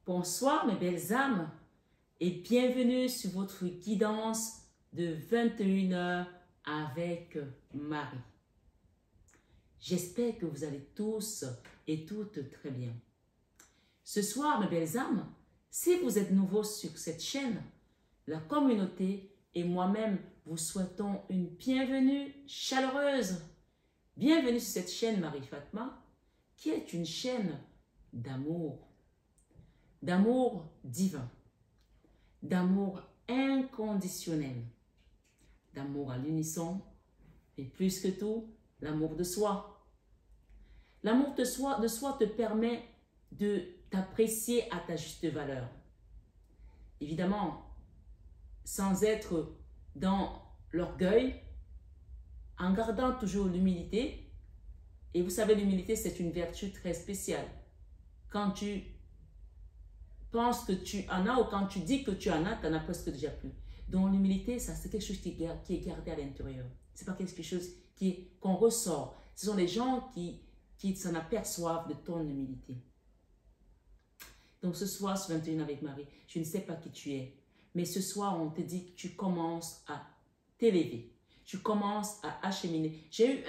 Bonsoir mes belles âmes et bienvenue sur votre guidance de 21h avec Marie. J'espère que vous allez tous et toutes très bien. Ce soir mes belles âmes, si vous êtes nouveaux sur cette chaîne, la communauté et moi-même vous souhaitons une bienvenue chaleureuse. Bienvenue sur cette chaîne Marie Fatma qui est une chaîne d'amour divin, d'amour inconditionnel, d'amour à l'unisson et plus que tout, l'amour de soi. L'amour de soi te permet de t'apprécier à ta juste valeur. Évidemment, sans être dans l'orgueil, en gardant toujours l'humilité. Et vous savez, l'humilité, c'est une vertu très spéciale. Quand tu penses que tu en as ou quand tu dis que tu en as, tu en as presque déjà plus. Donc l'humilité, ça c'est quelque chose qui est gardé à l'intérieur. Ce n'est pas quelque chose qu'on ressort. Ce sont les gens qui s'en aperçoivent de ton humilité. Donc ce soir, sur 21 avec Marie, je ne sais pas qui tu es, mais ce soir, on te dit que tu commences à t'élever. Tu commences à acheminer. J'ai eu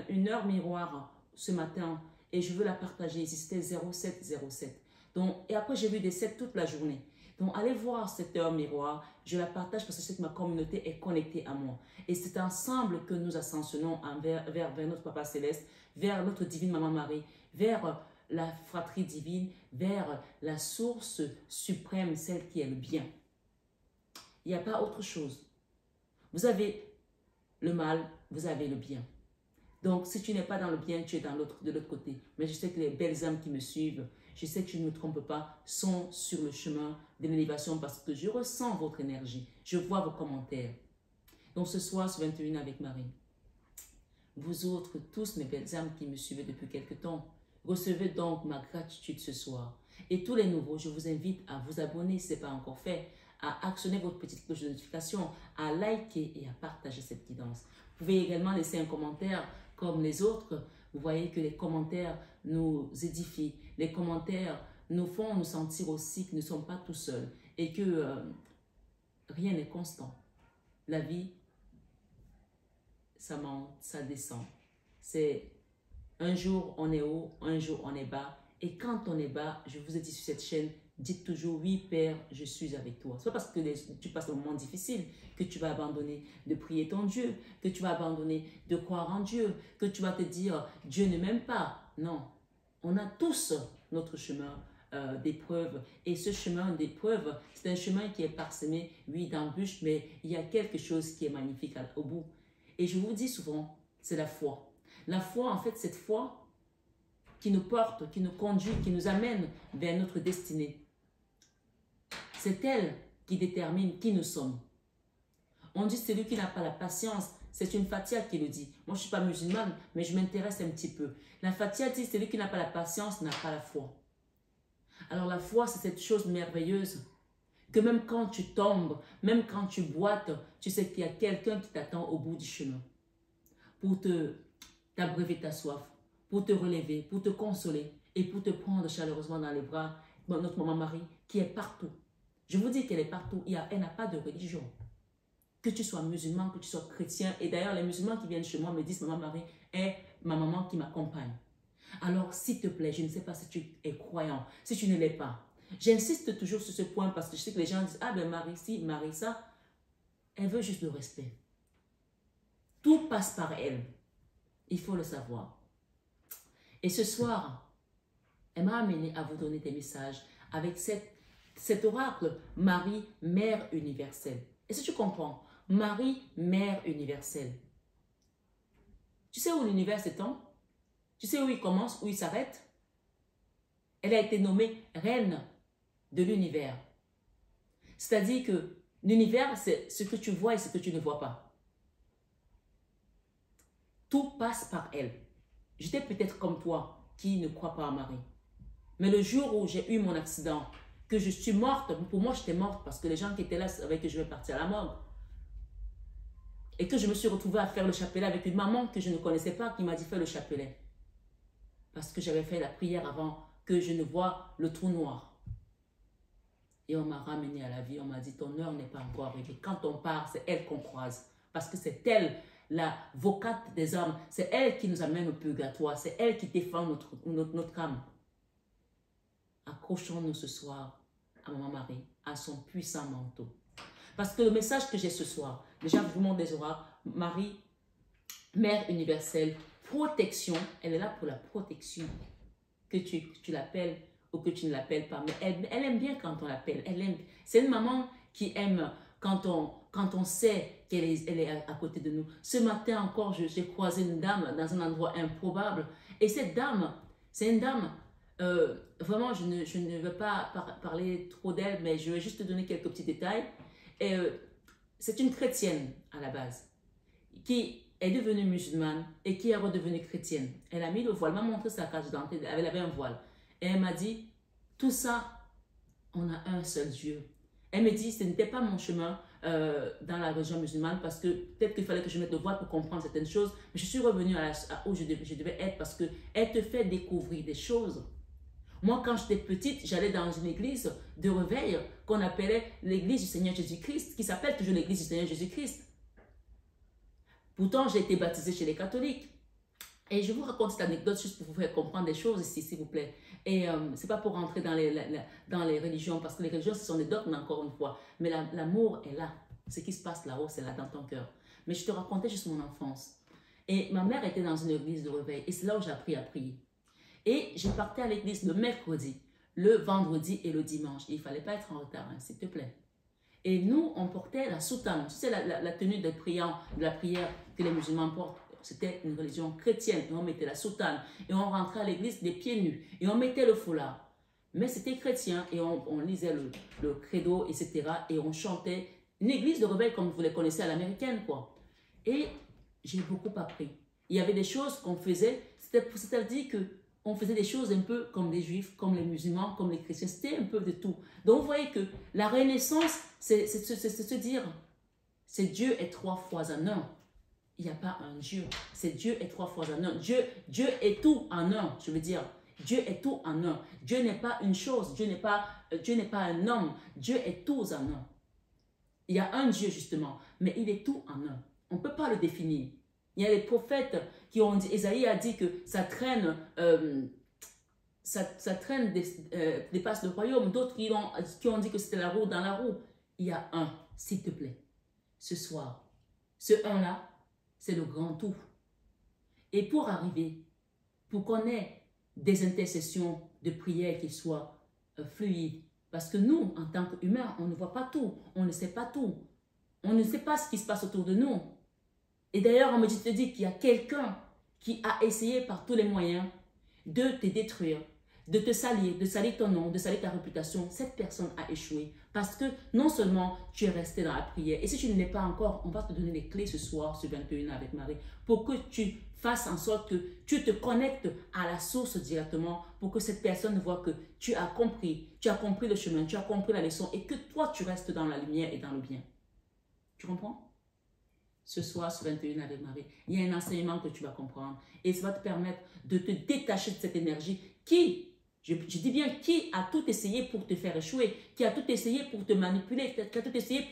une heure miroir ce matin et je veux la partager ici. C'était 0707. Donc, et après, j'ai vu des 7 toute la journée. Donc, allez voir cette heure miroir. Je la partage parce que je sais que ma communauté est connectée à moi. Et c'est ensemble que nous ascensionnons vers notre Papa Céleste, vers notre divine Maman Marie, vers la fratrie divine, vers la source suprême, celle qui est le bien. Il n'y a pas autre chose. Vous avez le mal, vous avez le bien. Donc, si tu n'es pas dans le bien, tu es de l'autre côté. Mais je sais que les belles âmes qui me suivent, je sais que je ne me trompe pas, sont sur le chemin de l'élévation parce que je ressens votre énergie. Je vois vos commentaires. Donc, ce soir, sur 21 avec Marie, vous autres, tous mes belles âmes qui me suivez depuis quelque temps, recevez donc ma gratitude ce soir. Et tous les nouveaux, je vous invite à vous abonner si ce n'est pas encore fait, à actionner votre petite cloche de notification, à liker et à partager cette guidance. Vous pouvez également laisser un commentaire comme les autres. Vous voyez que les commentaires nous édifient. Les commentaires nous font nous sentir aussi que nous ne sommes pas tout seuls et que rien n'est constant. La vie, ça monte, ça descend. C'est un jour on est haut, un jour on est bas. Et quand on est bas, je vous ai dit sur cette chaîne, dites toujours, oui Père, je suis avec toi. Ce n'est pas parce que tu passes un moment difficile que tu vas abandonner de prier ton Dieu, que tu vas abandonner de croire en Dieu, que tu vas te dire, Dieu ne m'aime pas. Non, on a tous notre chemin d'épreuve. Et ce chemin d'épreuve, c'est un chemin qui est parsemé, oui, d'embûches, mais il y a quelque chose qui est magnifique au bout. Et je vous dis souvent, c'est la foi. La foi, en fait, cette foi qui nous porte, qui nous conduit, qui nous amène vers notre destinée. C'est elle qui détermine qui nous sommes. On dit celui qui n'a pas la patience, c'est une Fatia qui le dit. Moi, je ne suis pas musulmane, mais je m'intéresse un petit peu. La Fatia dit celui qui n'a pas la patience n'a pas la foi. Alors la foi, c'est cette chose merveilleuse que même quand tu tombes, même quand tu boites, tu sais qu'il y a quelqu'un qui t'attend au bout du chemin pour t'abreuver ta soif, pour te relever, pour te consoler et pour te prendre chaleureusement dans les bras, notre maman Marie qui est partout. Je vous dis qu'elle est partout, elle n'a pas de religion. Que tu sois musulman, que tu sois chrétien, et d'ailleurs les musulmans qui viennent chez moi me disent maman Marie est ma maman qui m'accompagne. Alors s'il te plaît, je ne sais pas si tu es croyant, si tu ne l'es pas. J'insiste toujours sur ce point parce que je sais que les gens disent ah ben Marie ci, Marie ça. Elle veut juste le respect. Tout passe par elle. Il faut le savoir. Et ce soir, elle m'a amené à vous donner des messages avec cet oracle Marie, Mère universelle. Est-ce que tu comprends? Marie, Mère universelle. Tu sais où l'univers s'étend? Tu sais où il commence, où il s'arrête? Elle a été nommée Reine de l'univers. C'est-à-dire que l'univers, c'est ce que tu vois et ce que tu ne vois pas. Tout passe par elle. J'étais peut-être comme toi qui ne croit pas à Marie. Mais le jour où j'ai eu mon accident, que je suis morte, pour moi j'étais morte parce que les gens qui étaient là savaient que je vais partir à la morgue. Et que je me suis retrouvée à faire le chapelet avec une maman que je ne connaissais pas qui m'a dit fais le chapelet. parce que j'avais fait la prière avant que je ne vois le trou noir. Et on m'a ramené à la vie, on m'a dit, ton heure n'est pas encore arrivée. Quand on part, c'est elle qu'on croise. Parce que c'est elle, la vocate des âmes. C'est elle qui nous amène au purgatoire. C'est elle qui défend notre âme. Accrochons-nous ce soir à Maman Marie, à son puissant manteau. Parce que le message que j'ai ce soir, déjà, je vous montre des oracles. Marie, Mère universelle, protection, elle est là pour la protection. Que tu l'appelles ou que tu ne l'appelles pas. Mais elle aime bien quand on l'appelle. C'est une maman qui aime quand on sait qu'elle est à côté de nous. Ce matin encore, j'ai croisé une dame dans un endroit improbable. Et cette dame, c'est une dame, vraiment, je ne veux pas parler trop d'elle, mais je vais juste te donner quelques petits détails. C'est une chrétienne à la base, qui est devenue musulmane et qui est redevenue chrétienne. Elle a mis le voile, elle m'a montré sa carte d'identité, elle avait un voile. Et elle m'a dit, tout ça, on a un seul Dieu. Elle me dit, ce n'était pas mon chemin dans la religion musulmane parce que peut-être qu'il fallait que je mette le voile pour comprendre certaines choses. Mais je suis revenue à où je devais être parce qu'elle te fait découvrir des choses. Moi, quand j'étais petite, j'allais dans une église de réveil qu'on appelait l'église du Seigneur Jésus-Christ, qui s'appelle toujours l'église du Seigneur Jésus-Christ. Pourtant, j'ai été baptisée chez les catholiques. Et je vous raconte cette anecdote juste pour vous faire comprendre des choses ici, s'il vous plaît. Et ce n'est pas pour rentrer dans les religions, parce que les religions, ce sont des dogmes, encore une fois. Mais l'amour est là. Ce qui se passe là-haut, c'est là dans ton cœur. Mais je te racontais juste mon enfance. Et ma mère était dans une église de réveil. Et c'est là où j'ai appris à prier. Et je partais à l'église le mercredi, le vendredi et le dimanche. Et il ne fallait pas être en retard, hein, s'il te plaît. Et nous, on portait la soutane. Tu sais, la tenue de la prière que les musulmans portent. C'était une religion chrétienne. Et on mettait la soutane. Et on rentrait à l'église les pieds nus. Et on mettait le foulard. Mais c'était chrétien. Et on lisait le credo, etc. Et on chantait. Une église de réveil comme vous les connaissez à l'américaine, quoi. Et j'ai beaucoup appris. Il y avait des choses qu'on faisait. C'est-à-dire qu'on faisait des choses un peu comme les juifs, comme les musulmans, comme les chrétiens. C'était un peu de tout. Donc vous voyez que la renaissance, c'est se dire, c'est Dieu est 3 fois en un. Il n'y a pas un Dieu. C'est Dieu est 3 fois en un. Dieu est tout en un, je veux dire. Dieu est tout en un. Dieu n'est pas une chose. Dieu n'est pas un homme. Dieu est tout en un. Il y a un Dieu, justement, mais il est tout en un. On ne peut pas le définir. Il y a les prophètes qui ont dit, Ésaïe a dit que sa traîne dépasse le royaume. D'autres qui ont dit que c'était la roue dans la roue. Il y a un, s'il te plaît. Ce soir, ce un-là, c'est le grand tout. Et pour arriver, pour qu'on ait des intercessions de prière qui soient fluides, parce que nous, en tant qu'humains, on ne voit pas tout, on ne sait pas tout. On ne sait pas ce qui se passe autour de nous. Et d'ailleurs, on me dit qu'il y a quelqu'un qui a essayé par tous les moyens de te détruire, de te salir, de salir ton nom, de salir ta réputation. Cette personne a échoué parce que non seulement tu es resté dans la prière, et si tu ne l'es pas encore, on va te donner les clés ce soir sur 21 avec Marie pour que tu fasses en sorte que tu te connectes à la source directement pour que cette personne voit que tu as compris le chemin, tu as compris la leçon et que toi tu restes dans la lumière et dans le bien. Tu comprends? Ce soir sur 21 avec Marie, il y a un enseignement que tu vas comprendre et ça va te permettre de te détacher de cette énergie qui, je dis bien, qui a tout essayé pour te faire échouer, qui a tout essayé pour te manipuler, qui a tout essayé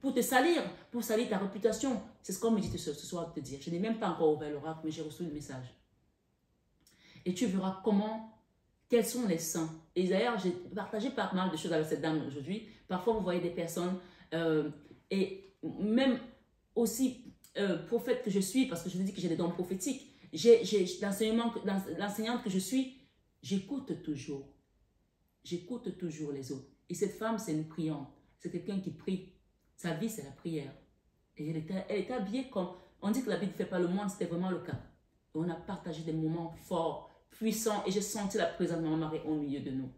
pour te salir, pour salir ta réputation. C'est ce qu'on me dit ce soir de te dire. Je n'ai même pas encore ouvert l'oracle, mais j'ai reçu le message. Et tu verras quels sont les saints. Et d'ailleurs, j'ai partagé pas mal de choses avec cette dame aujourd'hui. Parfois, vous voyez des personnes, et même aussi prophète que je suis, parce que je vous dis que j'ai des dons prophétiques, l'enseignante que je suis, j'écoute toujours les autres. Et cette femme, c'est une priante, c'est quelqu'un qui prie. Sa vie, c'est la prière. Et elle était habillée comme, on dit que la Bible ne fait pas le monde, c'était vraiment le cas. Et on a partagé des moments forts, puissants, et j'ai senti la présence de Maman Marie au milieu de nous.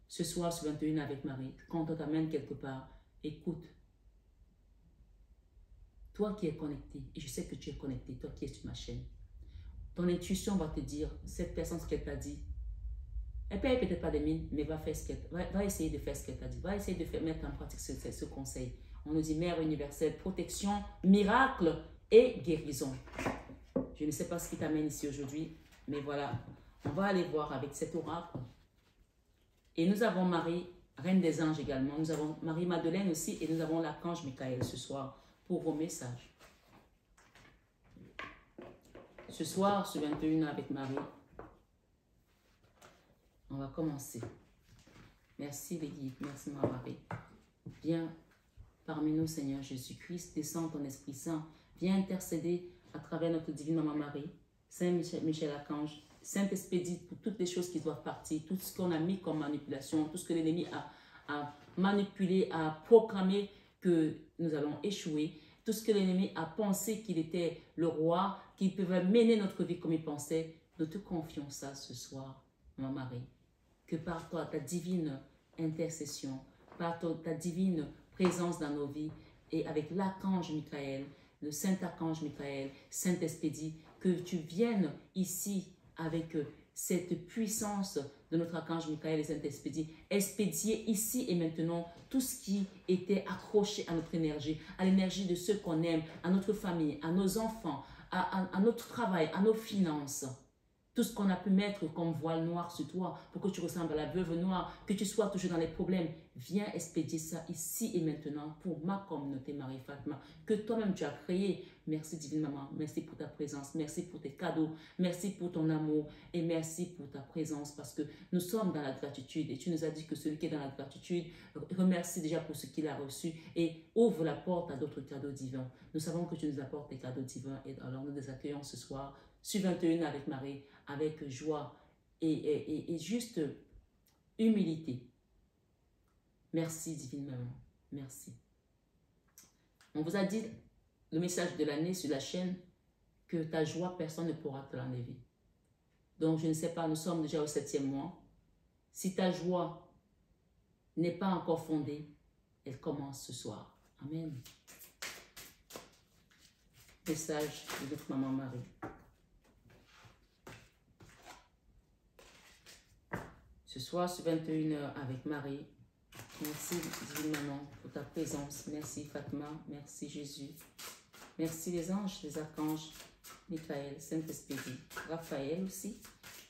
Ce soir, sur 21 avec Marie, quand on t'amène quelque part, écoute. Toi qui es connecté, et je sais que tu es connecté, toi qui es sur ma chaîne, ton intuition va te dire, cette personne, ce qu'elle t'a dit, elle paye peut-être pas des mines, mais va essayer de faire ce qu'elle t'a dit, va essayer de mettre en pratique ce conseil. On nous dit Mère universelle, protection, miracle et guérison. Je ne sais pas ce qui t'amène ici aujourd'hui, mais voilà, On va aller voir avec cet oracle. Et nous avons Marie, Reine des Anges également. Nous avons Marie-Madeleine aussi. Et nous avons l'archange Michael ce soir pour vos messages. Ce soir, ce 21 avec Marie, on va commencer. Merci les guides. Merci ma Marie. Viens parmi nous, Seigneur Jésus-Christ. Descends ton Esprit Saint. Viens intercéder à travers notre divine Maman Marie. Saint Michel Archange. Saint-Expédite pour toutes les choses qui doivent partir, tout ce qu'on a mis comme manipulation, tout ce que l'ennemi a manipulé, a proclamé que nous allons échouer, tout ce que l'ennemi a pensé qu'il était le roi, qu'il pouvait mener notre vie comme il pensait. Nous te confions ça ce soir, ma Marie, que par toi, ta divine intercession, par ta divine présence dans nos vies et avec l'archange Michael, le Saint-Archange Michael, Saint-Expédie, que tu viennes ici avec cette puissance de notre archange Michael et Saint-Expédie, expédier ici et maintenant tout ce qui était accroché à notre énergie, à l'énergie de ceux qu'on aime, à notre famille, à nos enfants, à notre travail, à nos finances. Tout ce qu'on a pu mettre comme voile noir sur toi pour que tu ressembles à la veuve noire, que tu sois toujours dans les problèmes. Viens expédier ça ici et maintenant pour ma communauté Marie Fatma, que toi-même tu as créé. Merci divine maman, merci pour ta présence, merci pour tes cadeaux, merci pour ton amour et merci pour ta présence parce que nous sommes dans la gratitude et tu nous as dit que celui qui est dans la gratitude remercie déjà pour ce qu'il a reçu et ouvre la porte à d'autres cadeaux divins. Nous savons que tu nous apportes tes cadeaux divins et alors nous les accueillons ce soir sur 21 avec Marie, avec joie et juste humilité. Merci divine maman, merci. On vous a dit le message de l'année sur la chaîne que ta joie, personne ne pourra te l'enlever. Donc je ne sais pas, nous sommes déjà au 7e mois. Si ta joie n'est pas encore fondée, elle commence ce soir. Amen. Message de notre maman Marie. Ce soir, sur 21h avec Marie. Merci, divine maman, pour ta présence. Merci, Fatma. Merci, Jésus. Merci, les anges, les archanges, Michael, Saint-Expédie, Raphaël aussi,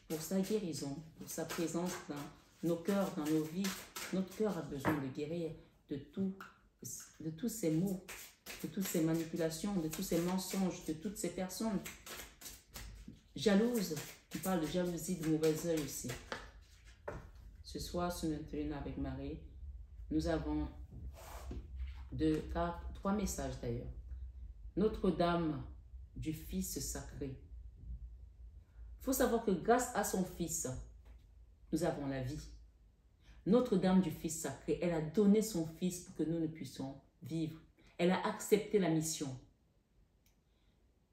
pour sa guérison, pour sa présence dans nos cœurs, dans nos vies. Notre cœur a besoin de guérir de tous ces maux, de toutes ces manipulations, de tous ces mensonges, de toutes ces personnes jalouses. On parle de jalousie, de mauvais œil aussi. Ce soir, ce 21 avec Marie, nous avons 3 messages d'ailleurs. Notre-Dame du Fils sacré. Il faut savoir que grâce à son Fils, nous avons la vie. Notre-Dame du Fils sacré, elle a donné son Fils pour que nous ne puissions vivre. Elle a accepté la mission.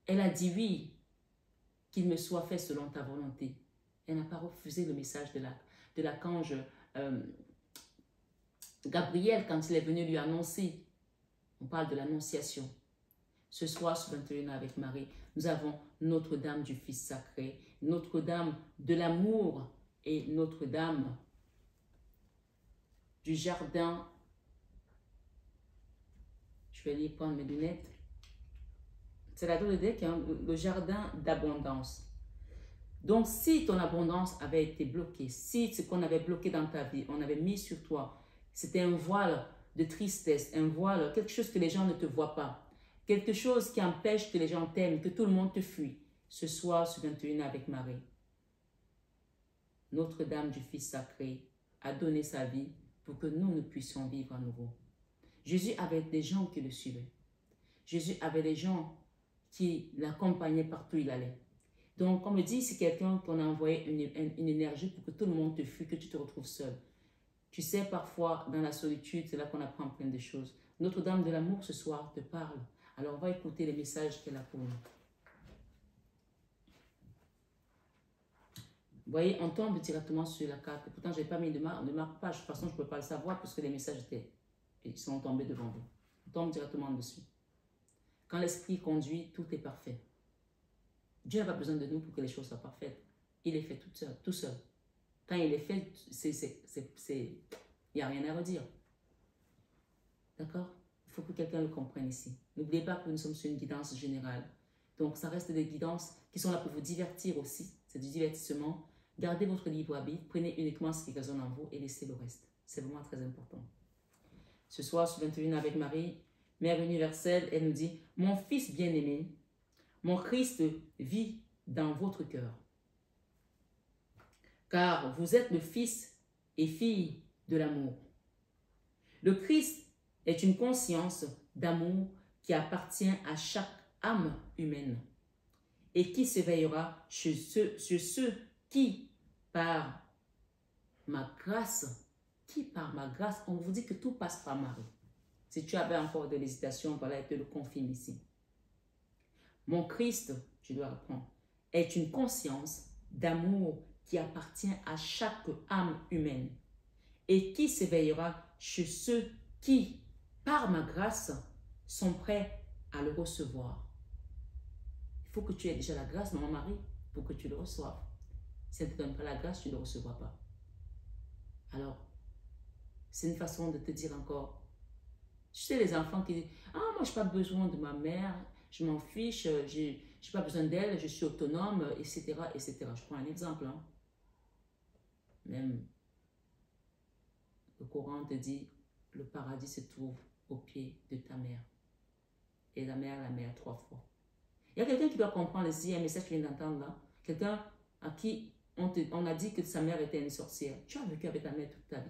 Elle a dit oui, qu'il me soit fait selon ta volonté. Elle n'a pas refusé le message de l'archange Gabriel quand il est venu lui annoncer. On parle de l'annonciation. Ce soir, sur 21 avec Marie, nous avons Notre-Dame du Fils sacré, Notre-Dame de l'amour et Notre-Dame du jardin. Je vais aller prendre mes lunettes. C'est la drôle de deck, hein, le jardin d'abondance. Donc, si ton abondance avait été bloquée, si ce qu'on avait bloqué dans ta vie, on avait mis sur toi, c'était un voile de tristesse, un voile, quelque chose que les gens ne te voient pas, quelque chose qui empêche que les gens t'aiment, que tout le monde te fuit. Ce soir, sur 21 avec Marie, Notre-Dame du Fils sacré a donné sa vie pour que nous puissions vivre à nouveau. Jésus avait des gens qui le suivaient. Jésus avait des gens qui l'accompagnaient partout où il allait. Donc, comme le dit, c'est quelqu'un qu'on a envoyé une énergie pour que tout le monde te fuit, que tu te retrouves seul. Tu sais, parfois, dans la solitude, c'est là qu'on apprend plein de choses. Notre-Dame de l'amour, ce soir, te parle. Alors, on va écouter les messages qu'elle a pour nous. Vous voyez, on tombe directement sur la carte. Pourtant, je n'ai pas mis de marque-page. De toute façon, je ne peux pas le savoir parce que les messages ils sont tombés devant vous. On tombe directement dessus. Quand l'esprit conduit, tout est parfait. Dieu n'a pas besoin de nous pour que les choses soient parfaites. Il est fait tout seul. Quand il est fait, il n'y a rien à redire. D'accord? Il faut que quelqu'un le comprenne ici. N'oubliez pas que nous sommes sur une guidance générale. Donc, ça reste des guidances qui sont là pour vous divertir aussi. C'est du divertissement. Gardez votre libre arbitre, prenez uniquement ce qui résonne en vous et laissez le reste. C'est vraiment très important. Ce soir, sur 21 avec Marie, Mère universelle, elle nous dit, mon fils bien-aimé, mon Christ vit dans votre cœur. Car vous êtes le fils et fille de l'amour. Le Christ est une conscience d'amour qui appartient à chaque âme humaine et qui s'éveillera sur ceux qui, par ma grâce, on vous dit que tout passe par Marie. Si tu avais encore de l'hésitation, voilà, elle te le confirme ici. Mon Christ, tu dois reprendre, est une conscience d'amour qui appartient à chaque âme humaine et qui s'éveillera chez ceux qui, par ma grâce, sont prêts à le recevoir. Il faut que tu aies déjà la grâce, maman Marie, pour que tu le reçoives. Si elle ne te donne pas la grâce, tu ne le recevras pas. Alors, c'est une façon de te dire encore, tu sais les enfants qui disent, ah moi je n'ai pas besoin de ma mère, je m'en fiche, je n'ai pas besoin d'elle, je suis autonome, etc., etc. Je prends un exemple. Hein. Même le Coran te dit, le paradis se trouve au pied de ta mère. Et la mère 3 fois. Il y a quelqu'un qui doit comprendre ici, il y a un message que tu viens d'entendre là. Quelqu'un à qui on a dit que sa mère était une sorcière. Tu as vécu avec ta mère toute ta vie.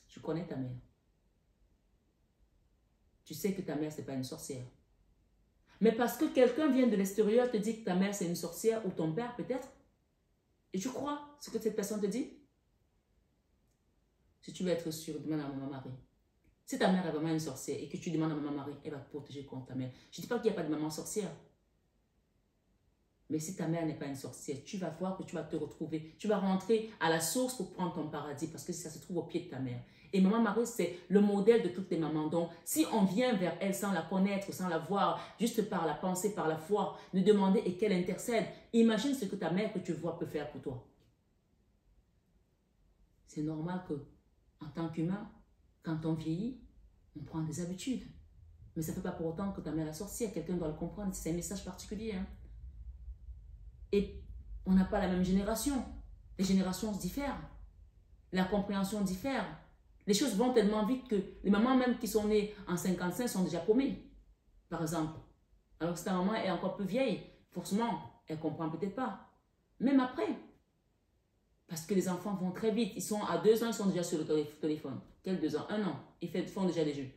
Tu connais ta mère. Tu sais que ta mère, ce n'est pas une sorcière. Mais parce que quelqu'un vient de l'extérieur te dit que ta mère, c'est une sorcière, ou ton père peut-être, et tu crois ce que cette personne te dit. Si tu veux être sûr, demande à maman Marie. Si ta mère est vraiment une sorcière et que tu demandes à maman Marie, elle va te protéger contre ta mère. Je ne dis pas qu'il n'y a pas de maman sorcière. Mais si ta mère n'est pas une sorcière, tu vas voir que tu vas te retrouver. Tu vas rentrer à la source pour prendre ton paradis parce que ça se trouve au pied de ta mère. Et maman Marie, c'est le modèle de toutes les mamans. Donc, si on vient vers elle sans la connaître, sans la voir, juste par la pensée, par la foi, nous demander et qu'elle intercède, imagine ce que ta mère que tu vois peut faire pour toi. C'est normal que, en tant qu'humain, quand on vieillit, on prend des habitudes. Mais ça ne fait pas pour autant que ta mère est sorcière. Quelqu'un doit le comprendre. C'est un message particulier. Hein? Et on n'a pas la même génération. Les générations se diffèrent. La compréhension diffère. Les choses vont tellement vite que les mamans même qui sont nées en 55 sont déjà paumées, par exemple. Alors que si ta maman est encore plus vieille, forcément, elle ne comprend peut-être pas. Même après. Parce que les enfants vont très vite. Ils sont à 2 ans, ils sont déjà sur le téléphone. Quel 2 ans? 1 an. Ils font déjà des jeux.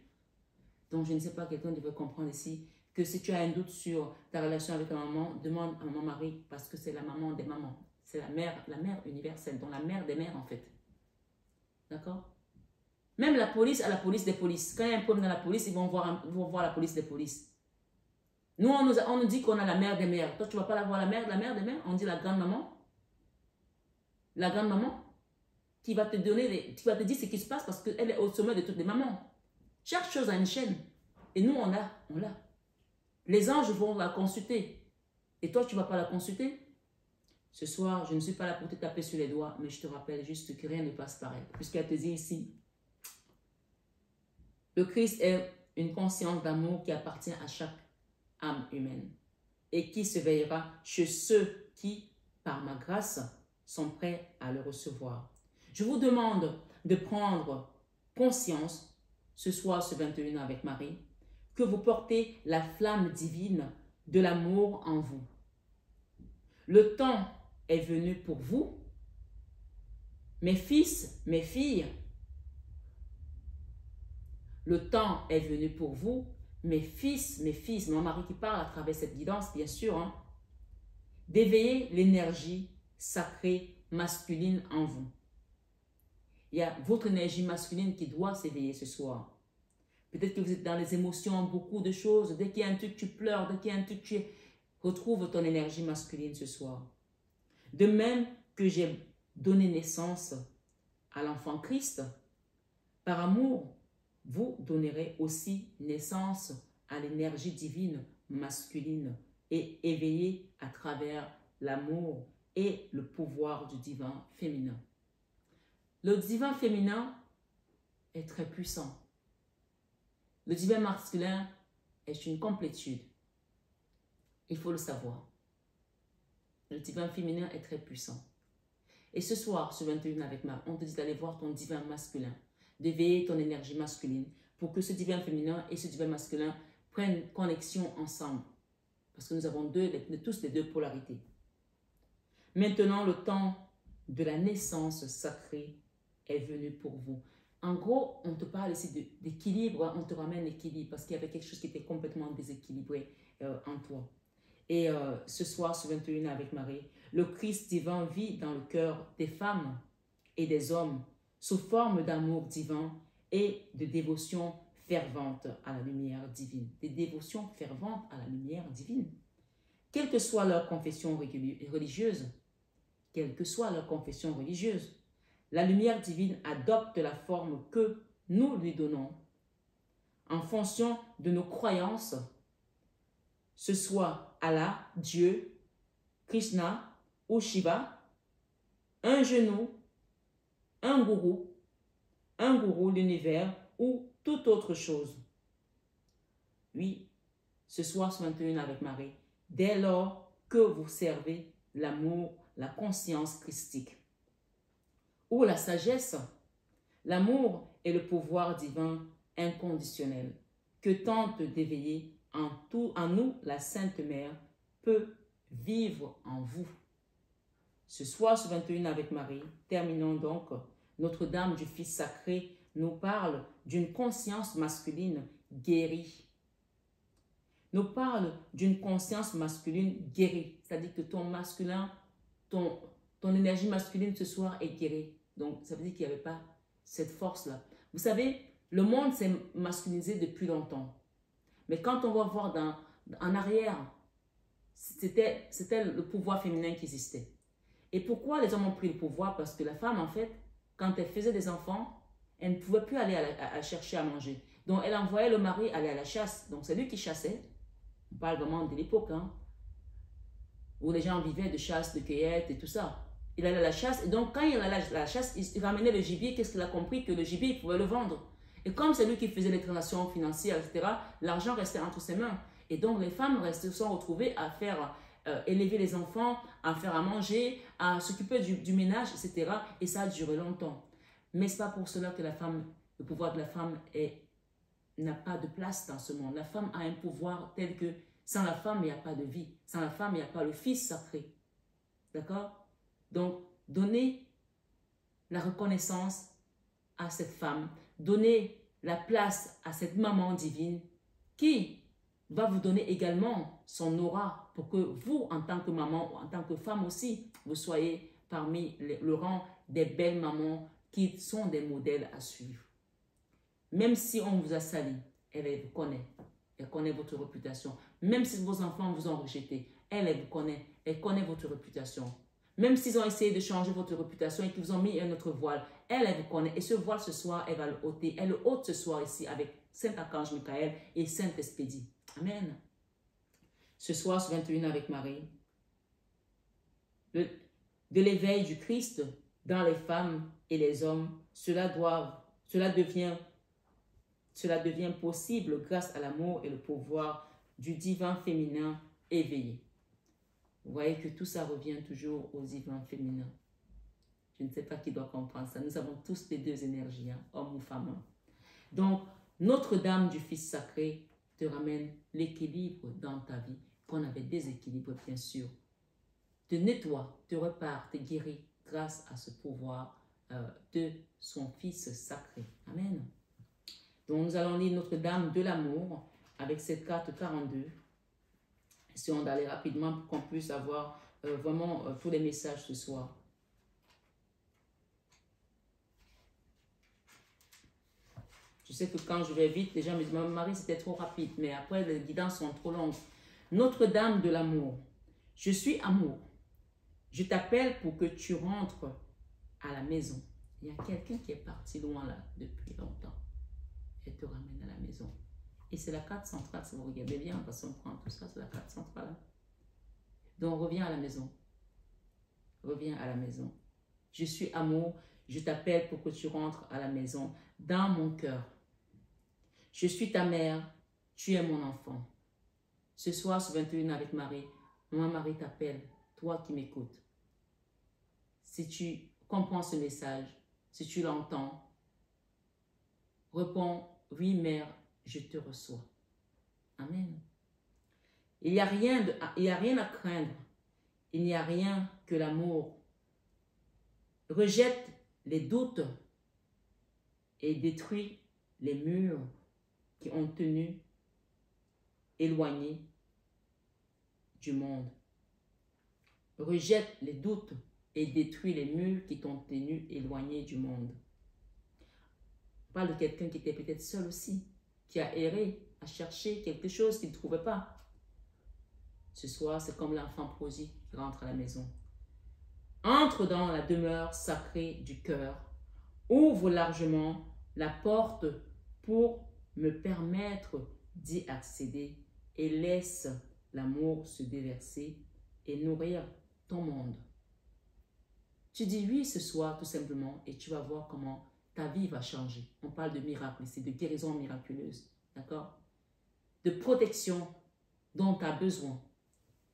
Donc, je ne sais pas, quelqu'un devrait comprendre ici que si tu as un doute sur ta relation avec ta maman, demande à maman Marie parce que c'est la maman des mamans. C'est la mère universelle, donc la mère des mères en fait. D'accord? Même la police a la police des polices. Quand il y a un problème dans la police, ils vont voir la police des polices. Nous, on nous dit qu'on a la mère des mères. Toi, tu ne vas pas la voir la mère des mères. On dit la grande maman. La grande maman qui va te donner, qui va te dire ce qui se passe parce qu'elle est au sommet de toutes les mamans. Chaque chose a une chaîne. Et nous, on l'a. Les anges vont la consulter. Et toi, tu ne vas pas la consulter? Ce soir, je ne suis pas là pour te taper sur les doigts, mais je te rappelle juste que rien ne passe pareil. Puisqu'elle te dit ici, le Christ est une conscience d'amour qui appartient à chaque âme humaine et qui se veillera chez ceux qui, par ma grâce, sont prêts à le recevoir. Je vous demande de prendre conscience, ce soir, ce 21 avec Marie, que vous portez la flamme divine de l'amour en vous. Le temps est venu pour vous, mes fils, mes filles. Le temps est venu pour vous, mes fils, mes fils, mon mari qui parle à travers cette guidance, bien sûr, hein, d'éveiller l'énergie sacrée masculine en vous. Il y a votre énergie masculine qui doit s'éveiller ce soir. Peut-être que vous êtes dans les émotions, beaucoup de choses. Dès qu'il y a un truc, tu pleures. Dès qu'il y a un truc, tu retrouves ton énergie masculine ce soir. De même que j'ai donné naissance à l'enfant Christ, par amour, vous donnerez aussi naissance à l'énergie divine masculine et éveillée à travers l'amour et le pouvoir du divin féminin. Le divin féminin est très puissant. Le divin masculin est une complétude. Il faut le savoir. Le divin féminin est très puissant. Et ce soir, ce 21 avec Marie, on te dit d'aller voir ton divin masculin, d'éveiller ton énergie masculine pour que ce divin féminin et ce divin masculin prennent connexion ensemble. Parce que nous avons tous les deux polarités. Maintenant, le temps de la naissance sacrée est venu pour vous. En gros, on te parle ici d'équilibre, on te ramène l'équilibre parce qu'il y avait quelque chose qui était complètement déséquilibré en toi. Et ce soir, ce 21 avec Marie, le Christ divin vit dans le cœur des femmes et des hommes sous forme d'amour divin et de dévotion fervente à la lumière divine. Des dévotions ferventes à la lumière divine. Quelle que soit leur confession religieuse, quelle que soit leur confession religieuse, la lumière divine adopte la forme que nous lui donnons en fonction de nos croyances, ce soit Allah, Dieu, Krishna ou Shiva, un genou, un gourou, l'univers ou toute autre chose. Oui, ce soir, ce 21 avec Marie, dès lors que vous servez l'amour, la conscience christique, ou la sagesse, l'amour est le pouvoir divin inconditionnel que tente d'éveiller en nous la Sainte Mère peut vivre en vous. Ce soir, ce 21 avec Marie, terminons donc. Notre-Dame du Fils sacré nous parle d'une conscience masculine guérie. Nous parle d'une conscience masculine guérie. C'est-à-dire que ton masculin, ton énergie masculine ce soir est guérie. Donc, ça veut dire qu'il n'y avait pas cette force-là. Vous savez, le monde s'est masculinisé depuis longtemps. Mais quand on va voir en arrière, c'était le pouvoir féminin qui existait. Et pourquoi les hommes ont pris le pouvoir? Parce que la femme, en fait, quand elle faisait des enfants, elle ne pouvait plus aller à chercher à manger. Donc, elle envoyait le mari aller à la chasse. Donc, c'est lui qui chassait. On parle vraiment de l'époque, hein, où les gens vivaient de chasse, de cueillette et tout ça. Il allait à la chasse. Et donc, quand il allait à la chasse, il ramenait le gibier. Qu'est-ce qu'il a compris? Que le gibier, il pouvait le vendre. Et comme c'est lui qui faisait les transactions financières, etc., l'argent restait entre ses mains. Et donc, les femmes se sont retrouvées à faire élever les enfants, à faire à manger, à s'occuper du ménage, etc. Et ça a duré longtemps. Mais ce n'est pas pour cela que le pouvoir de la femme n'a pas de place dans ce monde. La femme a un pouvoir tel que sans la femme, il n'y a pas de vie. Sans la femme, il n'y a pas le Fils sacré. D'accord? Donc, donnez la reconnaissance à cette femme. Donnez la place à cette maman divine qui va vous donner également son aura pour que vous, en tant que maman, ou en tant que femme aussi, vous soyez parmi le rang des belles mamans qui sont des modèles à suivre. Même si on vous a sali, elle vous connaît. Elle connaît votre réputation. Même si vos enfants vous ont rejeté, elle vous connaît. Elle connaît votre réputation. Même s'ils ont essayé de changer votre réputation et qu'ils vous ont mis un autre voile, elle vous connaît. Et ce voile ce soir, elle va le ôter. Elle le ôte ce soir ici avec Saint-Archange Michael et Saint-Expédie. Amen. Ce soir, ce 21 avec Marie, de l'éveil du Christ dans les femmes et les hommes, cela devient possible grâce à l'amour et le pouvoir du divin féminin éveillé. Vous voyez que tout ça revient toujours au divin féminin. Je ne sais pas qui doit comprendre ça. Nous avons tous les deux énergies, hein, homme ou femme. Donc, Notre-Dame du Fils sacré te ramène l'équilibre dans ta vie, qu'on avait déséquilibré, bien sûr. Te nettoie, te repart, te guérit grâce à ce pouvoir de son Fils sacré. Amen. Donc, nous allons lire Notre-Dame de l'amour avec cette carte 42. Essayons d'aller rapidement pour qu'on puisse avoir vraiment tous les messages ce soir. Je sais que quand je vais vite, les gens me disent « Marie, c'était trop rapide », mais après, les guidances sont trop longues. Notre-Dame de l'amour. Je suis amour. Je t'appelle pour que tu rentres à la maison. Il y a quelqu'un qui est parti loin là depuis longtemps. Elle te ramène à la maison. Et c'est la carte centrale, si vous regardez bien, parce qu'on prend tout ça, c'est la carte centrale. Donc, reviens à la maison. Reviens à la maison. Je suis amour. Je t'appelle pour que tu rentres à la maison, dans mon cœur. Je suis ta mère. Tu es mon enfant. Ce soir, ce 21 avec Marie, Maman Marie t'appelle, toi qui m'écoutes. si tu comprends ce message, si tu l'entends, réponds, oui, Mère, je te reçois. Amen. Il n'y a rien à craindre. Il n'y a rien que l'amour. Rejette les doutes et détruit les murs qui ont tenu éloignés du monde. Rejette les doutes et détruit les murs qui t'ont tenu éloigné du monde. On parle de quelqu'un qui était peut-être seul aussi, qui a erré à chercher quelque chose qu'il ne trouvait pas. Ce soir, c'est comme l'enfant prodigue qui rentre à la maison. Entre dans la demeure sacrée du cœur. Ouvre largement la porte pour me permettre d'y accéder et laisse l'amour se déverser et nourrir ton monde. Tu dis oui ce soir tout simplement et tu vas voir comment ta vie va changer. On parle de miracle ici, de guérison miraculeuse, d'accord? De protection dont tu as besoin.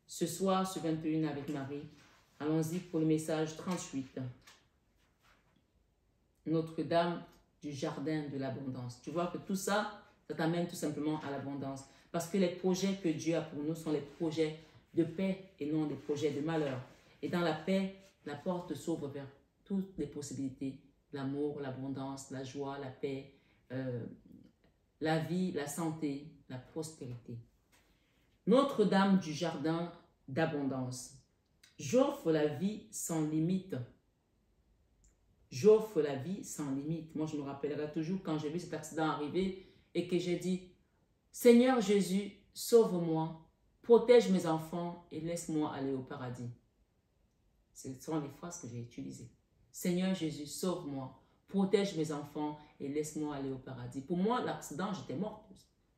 Ce soir, ce 21 avec Marie, allons-y pour le message 38. Notre-Dame du jardin de l'abondance. Tu vois que tout ça, ça t'amène tout simplement à l'abondance. Parce que les projets que Dieu a pour nous sont les projets de paix et non des projets de malheur. Et dans la paix, la porte s'ouvre vers toutes les possibilités. L'amour, l'abondance, la joie, la paix, la vie, la santé, la prospérité. Notre-Dame du jardin d'abondance. J'offre la vie sans limite. J'offre la vie sans limite. Moi, je me rappellerai toujours quand j'ai vu cet accident arriver et que j'ai dit, Seigneur Jésus, sauve-moi, protège mes enfants et laisse-moi aller au paradis. Ce sont les phrases que j'ai utilisées. Seigneur Jésus, sauve-moi, protège mes enfants et laisse-moi aller au paradis. Pour moi, l'accident, j'étais morte.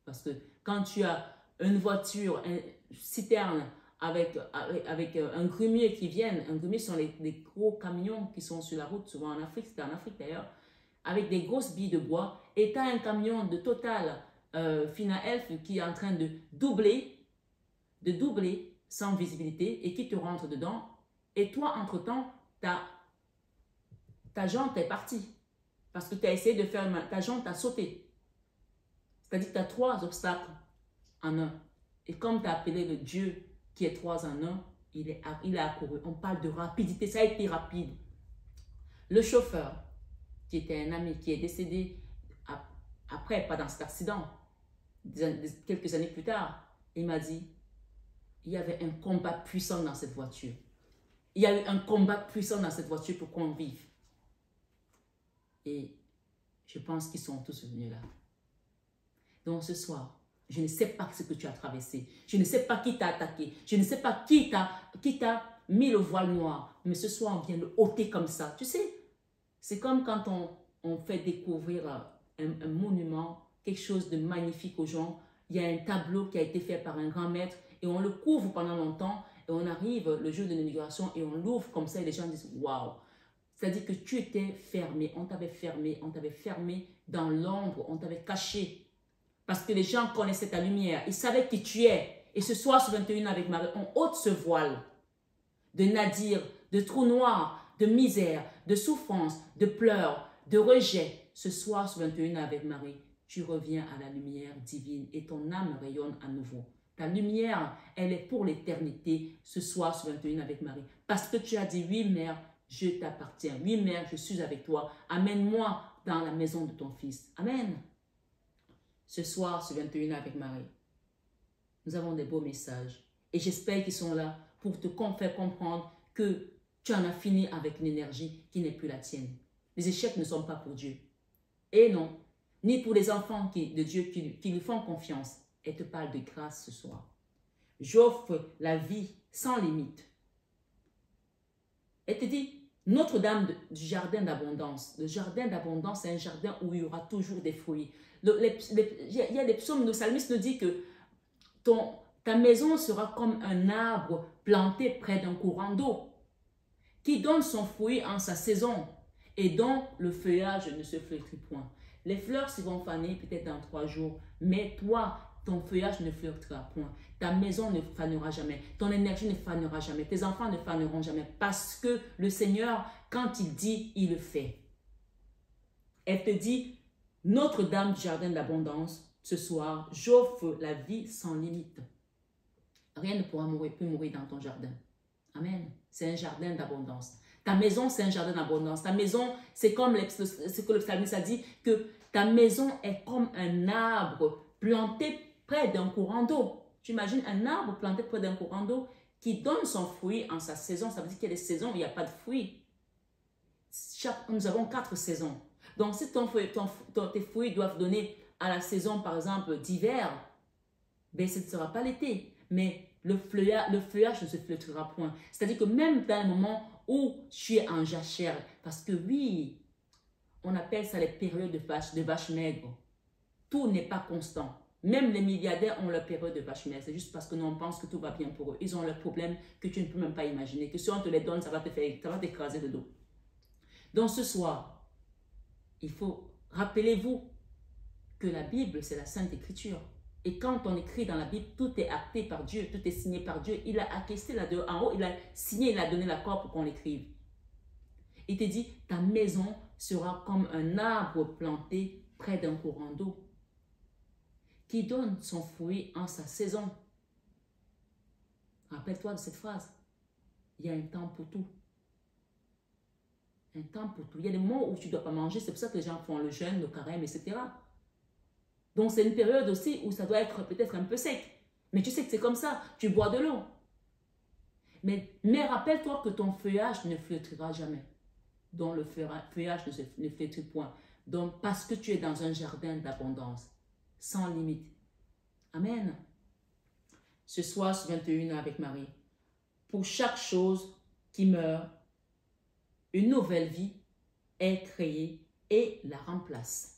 Parce que quand tu as une voiture, une citerne avec un grumier qui vient, un grumier sont les gros camions qui sont sur la route, souvent en Afrique, c'était en Afrique d'ailleurs, avec des grosses billes de bois, et tu as un camion de Total Fina Elf qui est en train de doubler sans visibilité et qui te rentre dedans, et toi, entre-temps, ta jante est partie, parce que tu as essayé de faire, ta jante a sauté. C'est-à-dire que tu as 3 obstacles en un. Et comme tu as appelé le Dieu qui est 3 en 1, il a accouru. On parle de rapidité, ça a été rapide. Le chauffeur, qui était un ami, qui est décédé après, pas dans cet accident, quelques années plus tard, il m'a dit, il y avait un combat puissant dans cette voiture. Il y a eu un combat puissant dans cette voiture pour qu'on vive. Et je pense qu'ils sont tous venus là. Donc ce soir, je ne sais pas ce que tu as traversé. Je ne sais pas qui t'a attaqué. Je ne sais pas qui t'a mis le voile noir. Mais ce soir, on vient le ôter comme ça. Tu sais, c'est comme quand on fait découvrir un monument, quelque chose de magnifique aux gens. Il y a un tableau qui a été fait par un grand maître et on le couvre pendant longtemps. Et on arrive le jour de l'inauguration et on l'ouvre comme ça et les gens disent « Waouh !» C'est-à-dire que tu étais fermé, on t'avait fermé dans l'ombre, on t'avait caché. Parce que les gens connaissaient ta lumière, ils savaient qui tu es. Et ce soir, ce 21 avec Marie, on ôte ce voile de nadir, de trou noir, de misère, de souffrance, de pleurs, de rejet. Ce soir, ce 21 avec Marie, tu reviens à la lumière divine et ton âme rayonne à nouveau. Ta lumière, elle est pour l'éternité ce soir, ce 21 avec Marie. Parce que tu as dit, oui, Mère, je t'appartiens. Oui, Mère, je suis avec toi. Amène-moi dans la maison de ton Fils. Amen. Ce soir, ce 21 avec Marie, nous avons des beaux messages. Et j'espère qu'ils sont là pour te faire comprendre que tu en as fini avec une énergie qui n'est plus la tienne. Les échecs ne sont pas pour Dieu. Et non, ni pour les enfants de Dieu qui lui font confiance. Elle te parle de grâce ce soir. J'offre la vie sans limite. Elle te dit, Notre-Dame du jardin d'abondance. Le jardin d'abondance, c'est un jardin où il y aura toujours des fruits. Il y a des psaumes, le psalmiste nous dit que ta maison sera comme un arbre planté près d'un courant d'eau, qui donne son fruit en sa saison et dont le feuillage ne se flétrit point. Les fleurs s'y vont faner peut-être dans 3 jours, mais toi, ton feuillage ne fleurira point. Ta maison ne fanera jamais. Ton énergie ne fanera jamais. Tes enfants ne faneront jamais. Parce que le Seigneur, quand il dit, il le fait. Elle te dit, Notre-Dame du Jardin de l'Abondance, ce soir, j'offre la vie sans limite. Rien ne pourra plus mourir dans ton jardin. Amen. C'est un jardin d'abondance. Ta maison, c'est un jardin d'abondance. Ta maison, c'est comme ce que le psalmiste a dit, que ta maison est comme un arbre planté près d'un courant d'eau. Tu imagines un arbre planté près d'un courant d'eau qui donne son fruit en sa saison. Ça veut dire qu'il y a des saisons où il n'y a pas de fruits. Nous avons 4 saisons. Donc, si tes fruits doivent donner à la saison, par exemple, d'hiver, ben, ce ne sera pas l'été. Mais le feuillage ne se flétrira point. C'est-à-dire que même dans le moment où tu es en jachère, parce que oui, on appelle ça les périodes de vache maigre. Tout n'est pas constant. Même les milliardaires ont leur période de vache maigre. C'est juste parce que nous, on pense que tout va bien pour eux. Ils ont leurs problèmes que tu ne peux même pas imaginer. Que si on te les donne, ça va t'écraser le dos. Donc ce soir, il faut, rappelez-vous que la Bible, c'est la Sainte Écriture. Et quand on écrit dans la Bible, tout est acté par Dieu, tout est signé par Dieu. Il a acquitté là-dedans en haut, il a signé, il a donné l'accord pour qu'on l'écrive. Il te dit, ta maison sera comme un arbre planté près d'un courant d'eau qui donne son fruit en sa saison. Rappelle-toi de cette phrase. Il y a un temps pour tout. Un temps pour tout. Il y a des moments où tu ne dois pas manger, c'est pour ça que les gens font le jeûne, le carême, etc. Donc, c'est une période aussi où ça doit être peut-être un peu sec. Mais tu sais que c'est comme ça, tu bois de l'eau. Mais rappelle-toi que ton feuillage ne flétrira jamais. Donc, le feuillage ne flétrit point. Donc, parce que tu es dans un jardin d'abondance, sans limite. Amen. Ce soir, sur 21 avec Marie, pour chaque chose qui meurt, une nouvelle vie est créée et la remplace.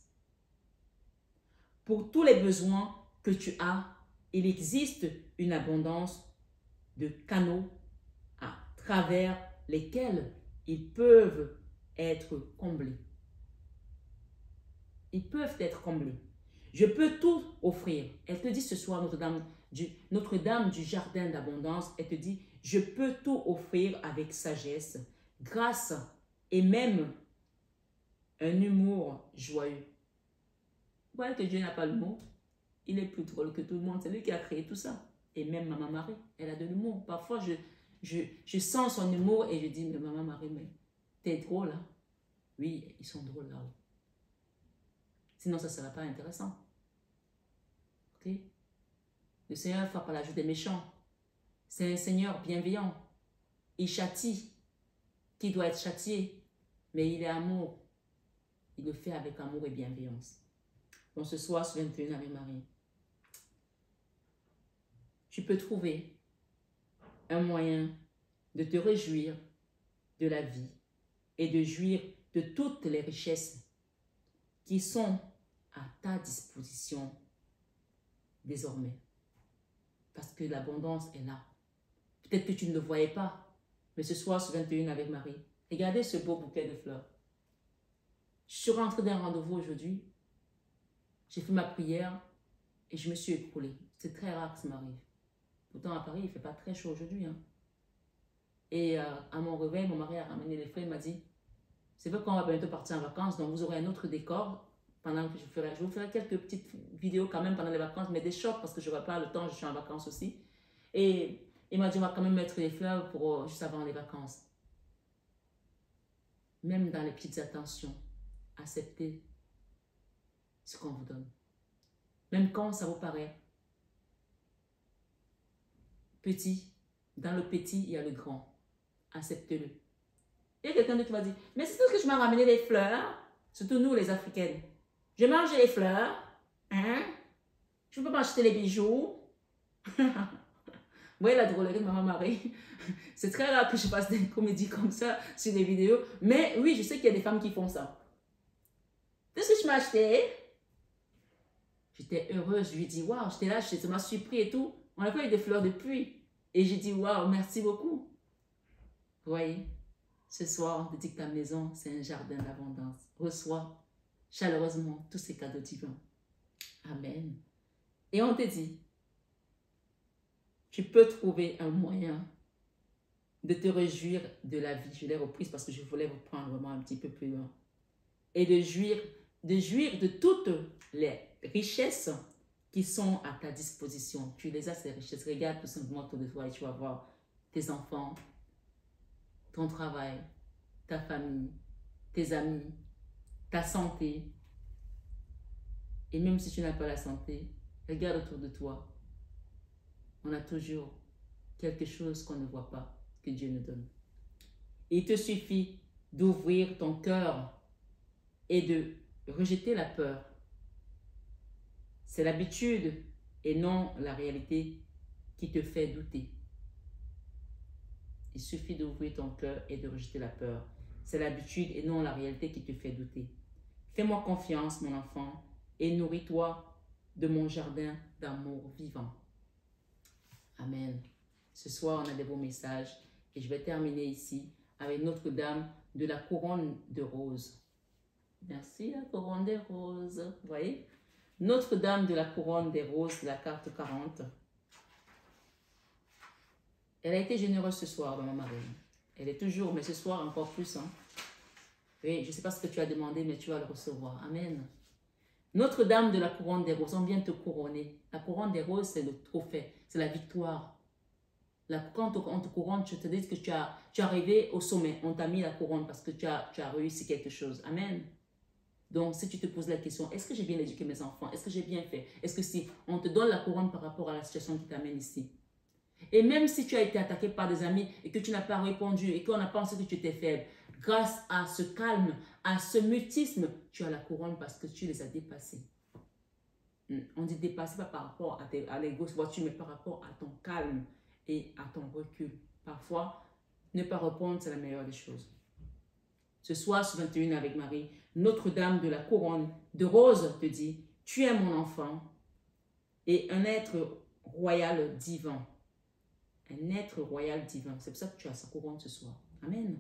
Pour tous les besoins que tu as, il existe une abondance de canaux à travers lesquels ils peuvent être comblés. Ils peuvent être comblés. Je peux tout offrir. Elle te dit ce soir, Notre-Dame du Jardin d'Abondance, elle te dit, je peux tout offrir avec sagesse, grâce et même un humour joyeux. Vous voyez que Dieu n'a pas l'humour. Il est plus drôle que tout le monde. C'est lui qui a créé tout ça. Et même Maman Marie, elle a de l'humour. Parfois, je sens son humour et je dis, mais Maman Marie, mais t'es drôle, hein? Oui, ils sont drôles là. Sinon, ça ne sera pas intéressant. Ok? Le Seigneur frappe à la joue des méchants. C'est un Seigneur bienveillant. Il châtie qui doit être châtié. Mais il est amour. Il le fait avec amour et bienveillance. Donc ce soir, sur 21 avec Marie, tu peux trouver un moyen de te réjouir de la vie et de jouir de toutes les richesses qui sont à ta disposition désormais. Parce que l'abondance est là. Peut-être que tu ne le voyais pas, mais ce soir, sur 21 avec Marie, regardez ce beau bouquet de fleurs. Je suis rentrée d'un rendez-vous aujourd'hui. J'ai fait ma prière et je me suis écroulée. C'est très rare que ça m'arrive. Pourtant, à Paris, il ne fait pas très chaud aujourd'hui. Hein. Et à mon réveil, mon mari a ramené les fleurs. Il m'a dit, c'est vrai qu'on va bientôt partir en vacances, donc vous aurez un autre décor. Pendant que je vous ferai quelques petites vidéos quand même pendant les vacances, mais des shorts parce que je n'aurai pas le temps, je suis en vacances aussi. Et il m'a dit, on va quand même mettre les fleurs pour juste avant les vacances. Même dans les petites attentions, acceptez ce qu'on vous donne. Même quand ça vous paraît petit, dans le petit, il y a le grand. Acceptez-le. Et quelqu'un d'autre va dire, mais c'est tout ce que je m'ai ramené les fleurs, surtout nous les Africaines. Je mange les fleurs, hein? Je ne peux pas acheter les bijoux. Vous voyez la drôlerie de Maman Marie? C'est très rare que je fasse des comédies comme ça sur des vidéos. Mais oui, je sais qu'il y a des femmes qui font ça. C'est ce que je m'ai acheté. J'étais heureuse. Je lui ai dit, waouh, j'étais là, ça m'a surpris et tout. On a fait des fleurs de pluie. Et j'ai dit, waouh, merci beaucoup. Vous voyez? Ce soir, on te dit que ta maison, c'est un jardin d'abondance. Reçois chaleureusement tous ces cadeaux divins. Amen. Et on te dit, tu peux trouver un moyen de te réjouir de la vie. Je l'ai reprise parce que je voulais vous prendre vraiment un petit peu plus loin. Et de jouir de toutes les richesses qui sont à ta disposition. Tu les as, ces richesses. Regarde tout simplement autour de toi et tu vas voir tes enfants, ton travail, ta famille, tes amis, ta santé. Et même si tu n'as pas la santé, regarde autour de toi. On a toujours quelque chose qu'on ne voit pas, que Dieu nous donne. Il te suffit d'ouvrir ton cœur et de rejeter la peur. C'est l'habitude et non la réalité qui te fait douter. Il suffit d'ouvrir ton cœur et de rejeter la peur. C'est l'habitude et non la réalité qui te fait douter. Fais-moi confiance, mon enfant, et nourris-toi de mon jardin d'amour vivant. Amen. Ce soir, on a des beaux messages et je vais terminer ici avec Notre-Dame de la couronne de roses. Merci, la couronne des roses. Vous voyez? Notre-Dame de la couronne des roses, la carte 40. Elle a été généreuse ce soir, Maman Marie. Elle est toujours, mais ce soir encore plus. Hein. Oui, je ne sais pas ce que tu as demandé, mais tu vas le recevoir. Amen. Notre-Dame de la couronne des roses, on vient te couronner. La couronne des roses, c'est le trophée, c'est la victoire. Quand on te couronne, je te dis que tu es arrivé au sommet. On t'a mis la couronne parce que tu as réussi quelque chose. Amen. Donc, si tu te poses la question, est-ce que j'ai bien éduqué mes enfants? Est-ce que j'ai bien fait? Est-ce que si on te donne la couronne par rapport à la situation qui t'amène ici? Et même si tu as été attaqué par des amis et que tu n'as pas répondu et qu'on a pensé que tu étais faible, grâce à ce calme, à ce mutisme, tu as la couronne parce que tu les as dépassés. On dit dépasser pas par rapport à les grosses voitures, mais par rapport à ton calme et à ton recul. Parfois, ne pas répondre, c'est la meilleure des choses. Ce soir, sur 21 avec Marie, Notre-Dame de la couronne de rose te dit, tu es mon enfant et un être royal divin. Un être royal divin. C'est pour ça que tu as sa couronne ce soir. Amen.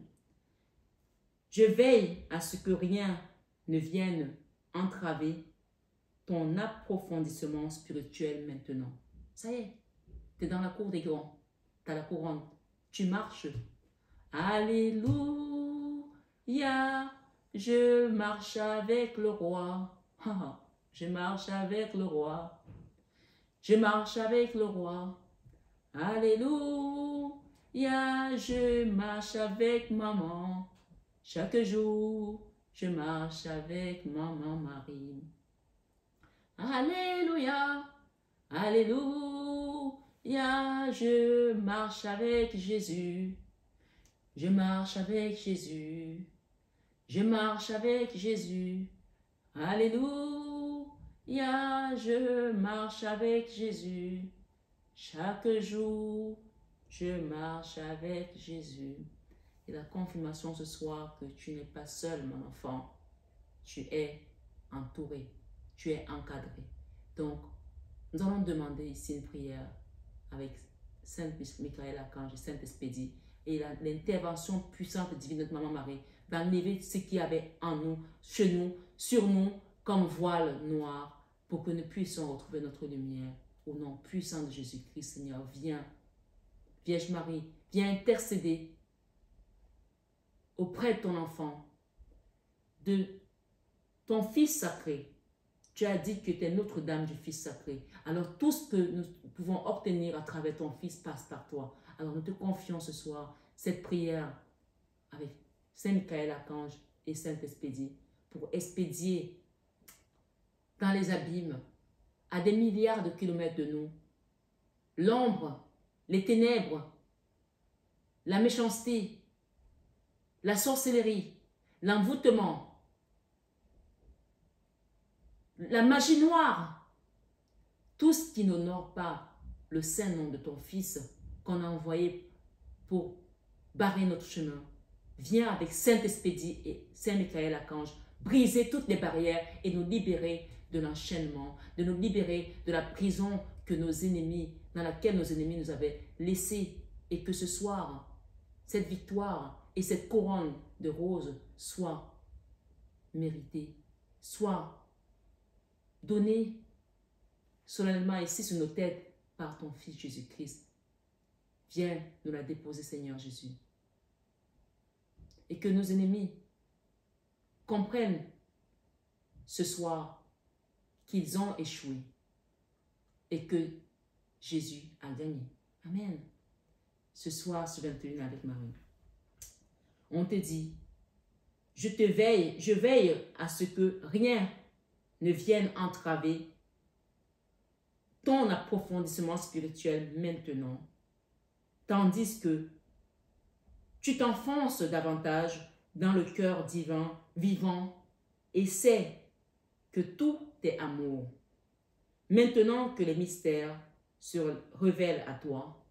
Je veille à ce que rien ne vienne entraver ton approfondissement spirituel maintenant. Ça y est, tu es dans la cour des grands. Tu as la couronne. Tu marches. Alléluia. Je marche avec le roi. Je marche avec le roi. Je marche avec le roi. Alléluia. Je marche avec maman. Chaque jour, je marche avec maman Marie. Alléluia. Alléluia. Je marche avec Jésus. Je marche avec Jésus. Je marche avec Jésus. Alléluia. Je marche avec Jésus. Chaque jour, je marche avec Jésus. Et la confirmation ce soir que tu n'es pas seul, mon enfant. Tu es entouré. Tu es encadré. Donc, nous allons demander ici une prière avec Saint Michael Archange et Saint Expédie et l'intervention puissante divine de notre Maman Marie d'enlever ce qu'il y avait en nous, chez nous, sur nous, comme voile noir, pour que nous puissions retrouver notre lumière. Au nom puissant de Jésus-Christ, Seigneur, viens, Vierge Marie, viens intercéder auprès de ton enfant, de ton Fils sacré. Tu as dit que tu es Notre-Dame du Fils sacré. Alors tout ce que nous pouvons obtenir à travers ton Fils passe par toi. Alors nous te confions ce soir cette prière avec Saint Michael Archange et Saint Expédie pour expédier dans les abîmes, à des milliards de kilomètres de nous, l'ombre, les ténèbres, la méchanceté, la sorcellerie, l'envoûtement, la magie noire, tout ce qui n'honore pas le saint nom de ton Fils qu'on a envoyé pour barrer notre chemin. Viens avec Saint-Expédie et Saint-Michael Archange briser toutes les barrières et nous libérer de l'enchaînement, de nous libérer de la prison que nos ennemis, dans laquelle nos ennemis nous avaient laissés. Et que ce soir, cette victoire et cette couronne de roses soient méritées, soient données, solennellement ici sur nos têtes par ton Fils Jésus-Christ. Viens nous la déposer, Seigneur Jésus. Et que nos ennemis comprennent ce soir qu'ils ont échoué et que Jésus a gagné. Amen. Ce soir, sur 21 avec Marie, on te dit, je veille à ce que rien ne vienne entraver ton approfondissement spirituel maintenant, tandis que tu t'enfonces davantage dans le cœur divin, vivant, et sais que tout est amour. Maintenant que les mystères se révèlent à toi,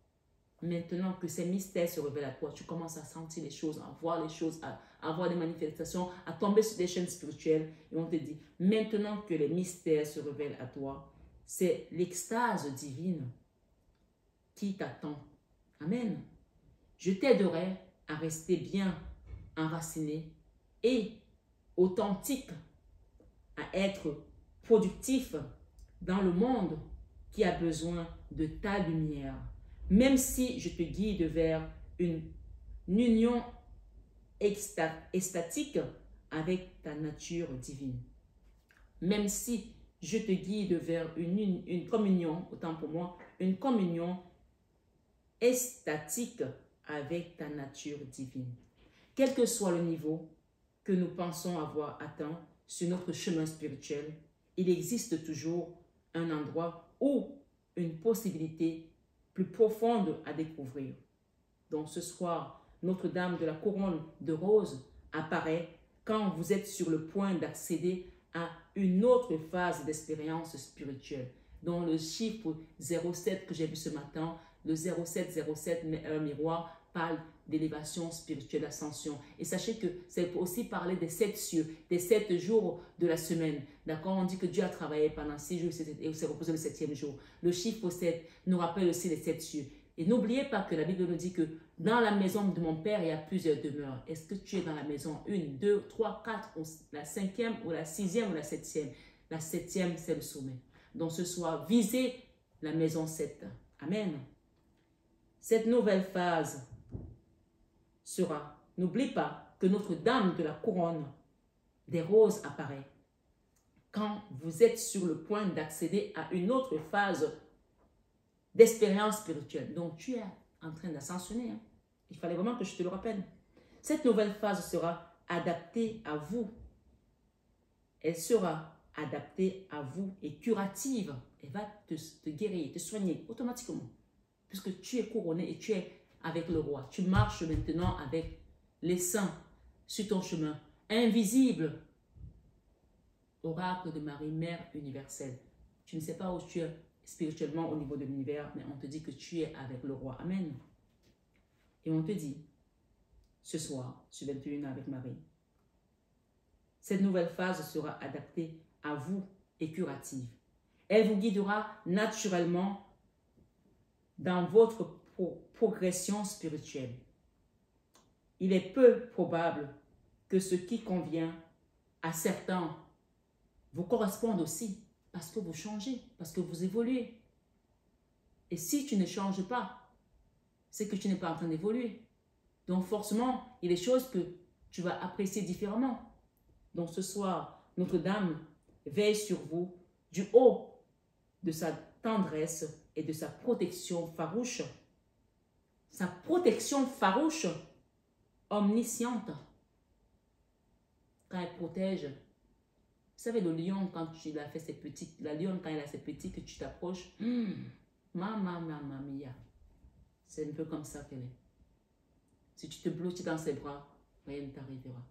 maintenant que ces mystères se révèlent à toi, tu commences à sentir les choses, à voir les choses, à avoir des manifestations, à tomber sur des chaînes spirituelles. Et on te dit, maintenant que les mystères se révèlent à toi, c'est l'extase divine qui t'attend. Amen. Je t'aiderai à rester bien enraciné et authentique, à être productif dans le monde qui a besoin de ta lumière. Même si je te guide vers une union extatique avec ta nature divine. Même si je te guide vers une communion, autant pour moi, une communion extatique avec ta nature divine. Quel que soit le niveau que nous pensons avoir atteint sur notre chemin spirituel, il existe toujours un endroit ou une possibilité plus profonde à découvrir. Donc ce soir, Notre-Dame de la couronne de rose apparaît quand vous êtes sur le point d'accéder à une autre phase d'expérience spirituelle. Dans le chiffre 07 que j'ai vu ce matin, le 0707 miroir parle d'élévation spirituelle, d'ascension. Et sachez que c'est aussi parler des 7 cieux, des 7 jours de la semaine. D'accord? On dit que Dieu a travaillé pendant 6 jours et s'est reposé le 7e jour. Le chiffre 7 nous rappelle aussi les 7 cieux. Et n'oubliez pas que la Bible nous dit que dans la maison de mon Père, il y a plusieurs demeures. Est-ce que tu es dans la maison 1, 2, 3, 4, la 5e ou la 6e ou la 7e? La 7e, c'est le sommet. Donc ce soir, visez la maison 7. Amen. Cette nouvelle phase sera, n'oublie pas que Notre-Dame de la couronne des roses apparaît quand vous êtes sur le point d'accéder à une autre phase d'expérience spirituelle. Donc tu es en train d'ascensionner. Hein? Il fallait vraiment que je te le rappelle. Cette nouvelle phase sera adaptée à vous. Elle sera adaptée à vous et curative. Elle va te guérir, te soigner automatiquement. Puisque tu es couronné et tu es avec le roi. Tu marches maintenant avec les saints sur ton chemin. Invisible. Oracle de Marie, Mère universelle. Tu ne sais pas où tu es spirituellement au niveau de l'univers, mais on te dit que tu es avec le roi. Amen. Et on te dit, ce soir, sur 21 avec Marie, cette nouvelle phase sera adaptée à vous et curative. Elle vous guidera naturellement dans votre progression spirituelle. Il est peu probable que ce qui convient à certains vous corresponde aussi parce que vous changez, parce que vous évoluez. Et si tu ne changes pas, c'est que tu n'es pas en train d'évoluer. Donc forcément, il y a des choses que tu vas apprécier différemment. Donc ce soir, Notre-Dame veille sur vous du haut de sa tendresse et de sa protection farouche. Sa protection farouche, omnisciente. Quand elle protège, vous savez, le lion, quand il a fait ses petits, la lionne, quand elle a ses petits, que tu t'approches, mamma mia. C'est un peu comme ça qu'elle est. Si tu te bloques dans ses bras, rien ne t'arrivera.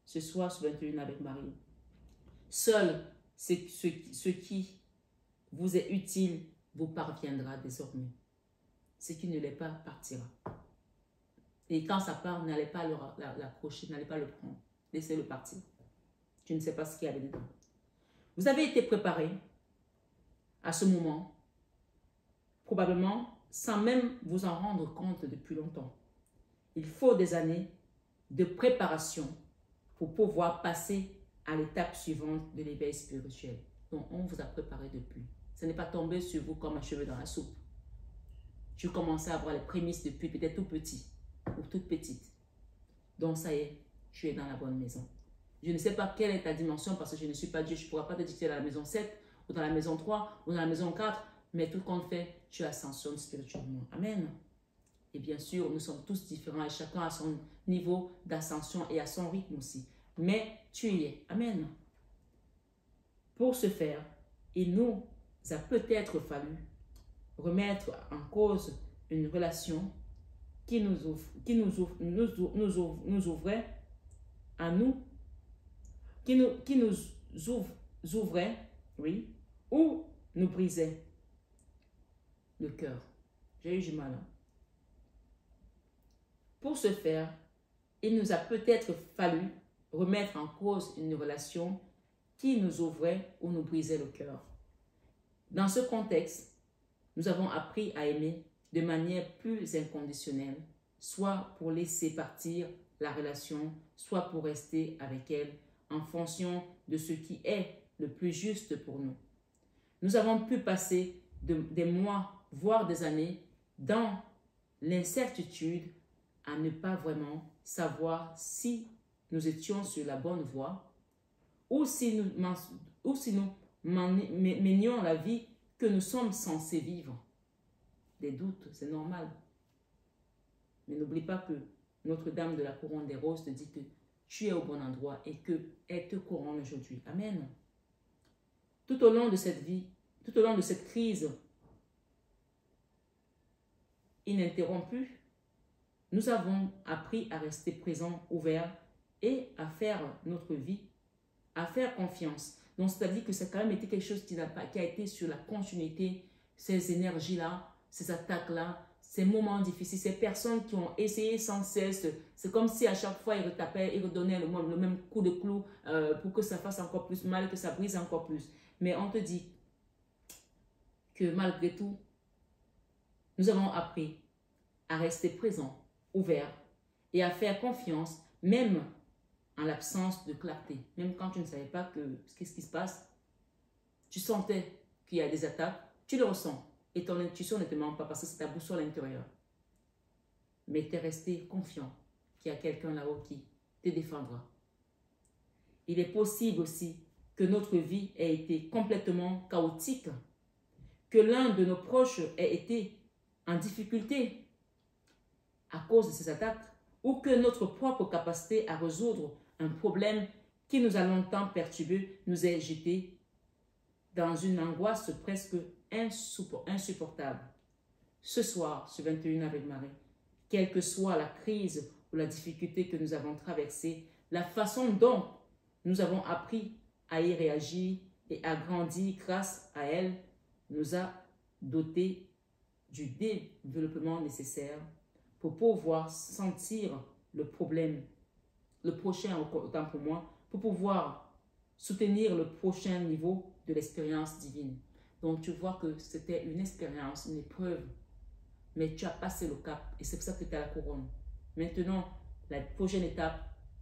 Ce soir, sur 21 avec Marie, seul ce qui vous est utile vous parviendra désormais. Ce qui ne l'est pas partira. Et quand ça part, n'allez pas l'accrocher, n'allez pas le prendre. Laissez-le partir. Tu ne sais pas ce qu'il y a dedans. Vous avez été préparé à ce moment, probablement sans même vous en rendre compte depuis longtemps. Il faut des années de préparation pour pouvoir passer à l'étape suivante de l'éveil spirituel. Donc, on vous a préparé depuis. Ce n'est pas tombé sur vous comme un cheveu dans la soupe. Tu commençais à avoir les prémices depuis peut-être tout petit ou toute petite. Donc ça y est, tu es dans la bonne maison. Je ne sais pas quelle est ta dimension parce que je ne suis pas Dieu. Je ne pourrai pas te dire que tu es dans la maison 7 ou dans la maison 3 ou dans la maison 4. Mais tout compte fait, tu ascensionnes spirituellement. Amen. Et bien sûr, nous sommes tous différents et chacun a son niveau d'ascension et à son rythme aussi. Mais tu y es. Amen. Pour ce faire, il nous a peut-être fallu remettre en cause une relation qui nous ouvrait à nous, qui nous ouvrait, oui, ou nous brisait le cœur. J'ai eu du mal. Hein? Pour ce faire, il nous a peut-être fallu remettre en cause une relation qui nous ouvrait ou nous brisait le cœur. Dans ce contexte, nous avons appris à aimer de manière plus inconditionnelle, soit pour laisser partir la relation, soit pour rester avec elle en fonction de ce qui est le plus juste pour nous. Nous avons pu passer des mois, voire des années, dans l'incertitude à ne pas vraiment savoir si nous étions sur la bonne voie ou si nous menions la vie que nous sommes censés vivre. Des doutes, c'est normal. Mais n'oublie pas que Notre-Dame de la couronne des roses te dit que tu es au bon endroit et qu'elle te couronne aujourd'hui. Amen. Tout au long de cette vie, tout au long de cette crise ininterrompue, nous avons appris à rester présents, ouverts et à faire notre vie, à faire confiance. Donc, c'est-à-dire que c'est quand même été quelque chose qui a été sur la continuité, ces énergies-là, ces attaques-là, ces moments difficiles, ces personnes qui ont essayé sans cesse. C'est comme si à chaque fois, ils retapaient, ils redonnaient le même coup de clou pour que ça fasse encore plus mal, que ça brise encore plus. Mais on te dit que malgré tout, nous avons appris à rester présents, ouverts et à faire confiance, même en l'absence de clarté. Même quand tu ne savais pas qu'est-ce qui se passe, tu sentais qu'il y a des attaques, tu le ressens. Et ton intuition ne te ment pas parce que c'est ta boussole intérieure. Mais tu es resté confiant qu'il y a quelqu'un là-haut qui te défendra. Il est possible aussi que notre vie ait été complètement chaotique, que l'un de nos proches ait été en difficulté à cause de ces attaques, ou que notre propre capacité à résoudre un problème qui nous a longtemps perturbé nous ait jeté dans une angoisse presque insupportable. Ce soir, ce 21 avec Marie, quelle que soit la crise ou la difficulté que nous avons traversée, la façon dont nous avons appris à y réagir et à grandir grâce à elle nous a dotés du développement nécessaire pour pouvoir sentir le problème, le prochain autant pour moi, pour pouvoir soutenir le prochain niveau de l'expérience divine. Donc tu vois que c'était une expérience, une épreuve, mais tu as passé le cap et c'est pour ça que tu as la couronne. Maintenant, la prochaine étape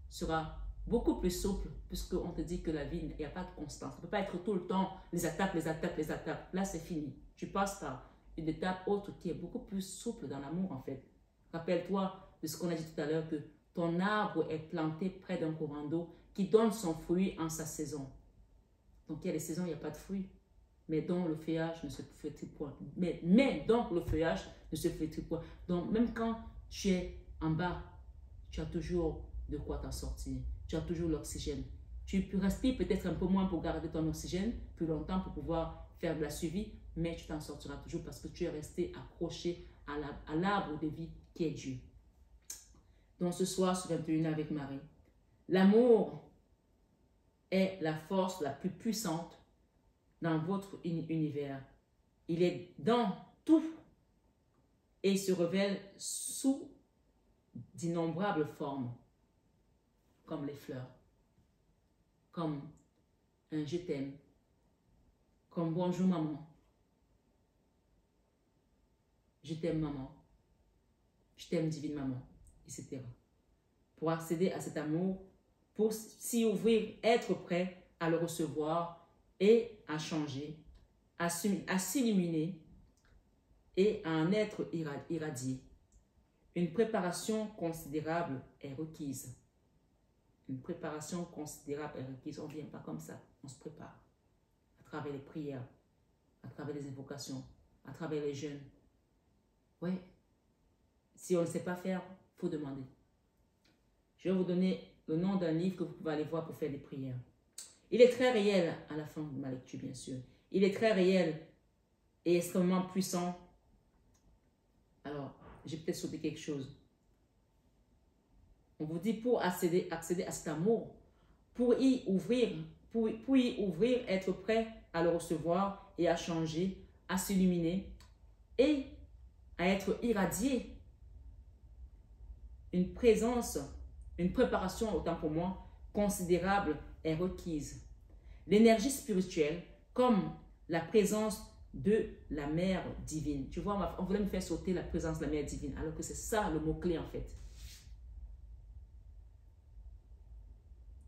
sera beaucoup plus souple puisqu'on te dit que la vie, il n'y a pas de constance. Ça ne peut pas être tout le temps les attaques, les attaques, les attaques. Là, c'est fini. Tu passes par une étape autre qui est beaucoup plus souple dans l'amour en fait. Rappelle-toi de ce qu'on a dit tout à l'heure, que ton arbre est planté près d'un courant d'eau qui donne son fruit en sa saison. Donc, il y a des saisons où il n'y a pas de fruits, mais dont le feuillage ne se flétrit point. Mais donc, le feuillage ne se flétrit point. Donc, même quand tu es en bas, tu as toujours de quoi t'en sortir. Tu as toujours l'oxygène. Tu respires peut-être un peu moins pour garder ton oxygène plus longtemps pour pouvoir faire de la suivi, mais tu t'en sortiras toujours parce que tu es resté accroché à l'arbre de vie qui est Dieu. Donc ce soir, ce 21 avec Marie, l'amour est la force la plus puissante dans votre univers. Il est dans tout et se révèle sous d'innombrables formes, comme les fleurs, comme un je t'aime, comme bonjour maman, je t'aime maman, je t'aime divine maman, etc. Pour accéder à cet amour, pour s'y ouvrir, être prêt à le recevoir et à changer, à s'illuminer et à en être irradié. Une préparation considérable est requise. Une préparation considérable est requise. On ne vient pas comme ça, on se prépare. À travers les prières, à travers les invocations, à travers les jeûnes. Oui, si on ne sait pas faire, il faut demander. Je vais vous donner le nom d'un livre que vous pouvez aller voir pour faire des prières. Il est très réel à la fin de ma lecture, bien sûr. Il est très réel et extrêmement puissant. Alors, j'ai peut-être sauté quelque chose. On vous dit pour accéder à cet amour, pour y ouvrir, être prêt à le recevoir et à changer, à s'illuminer et à être irradié. Une présence, une préparation, autant pour moi, considérable est requise. L'énergie spirituelle, comme la présence de la Mère divine. Tu vois, on voulait me faire sauter la présence de la Mère divine, alors que c'est ça le mot-clé en fait.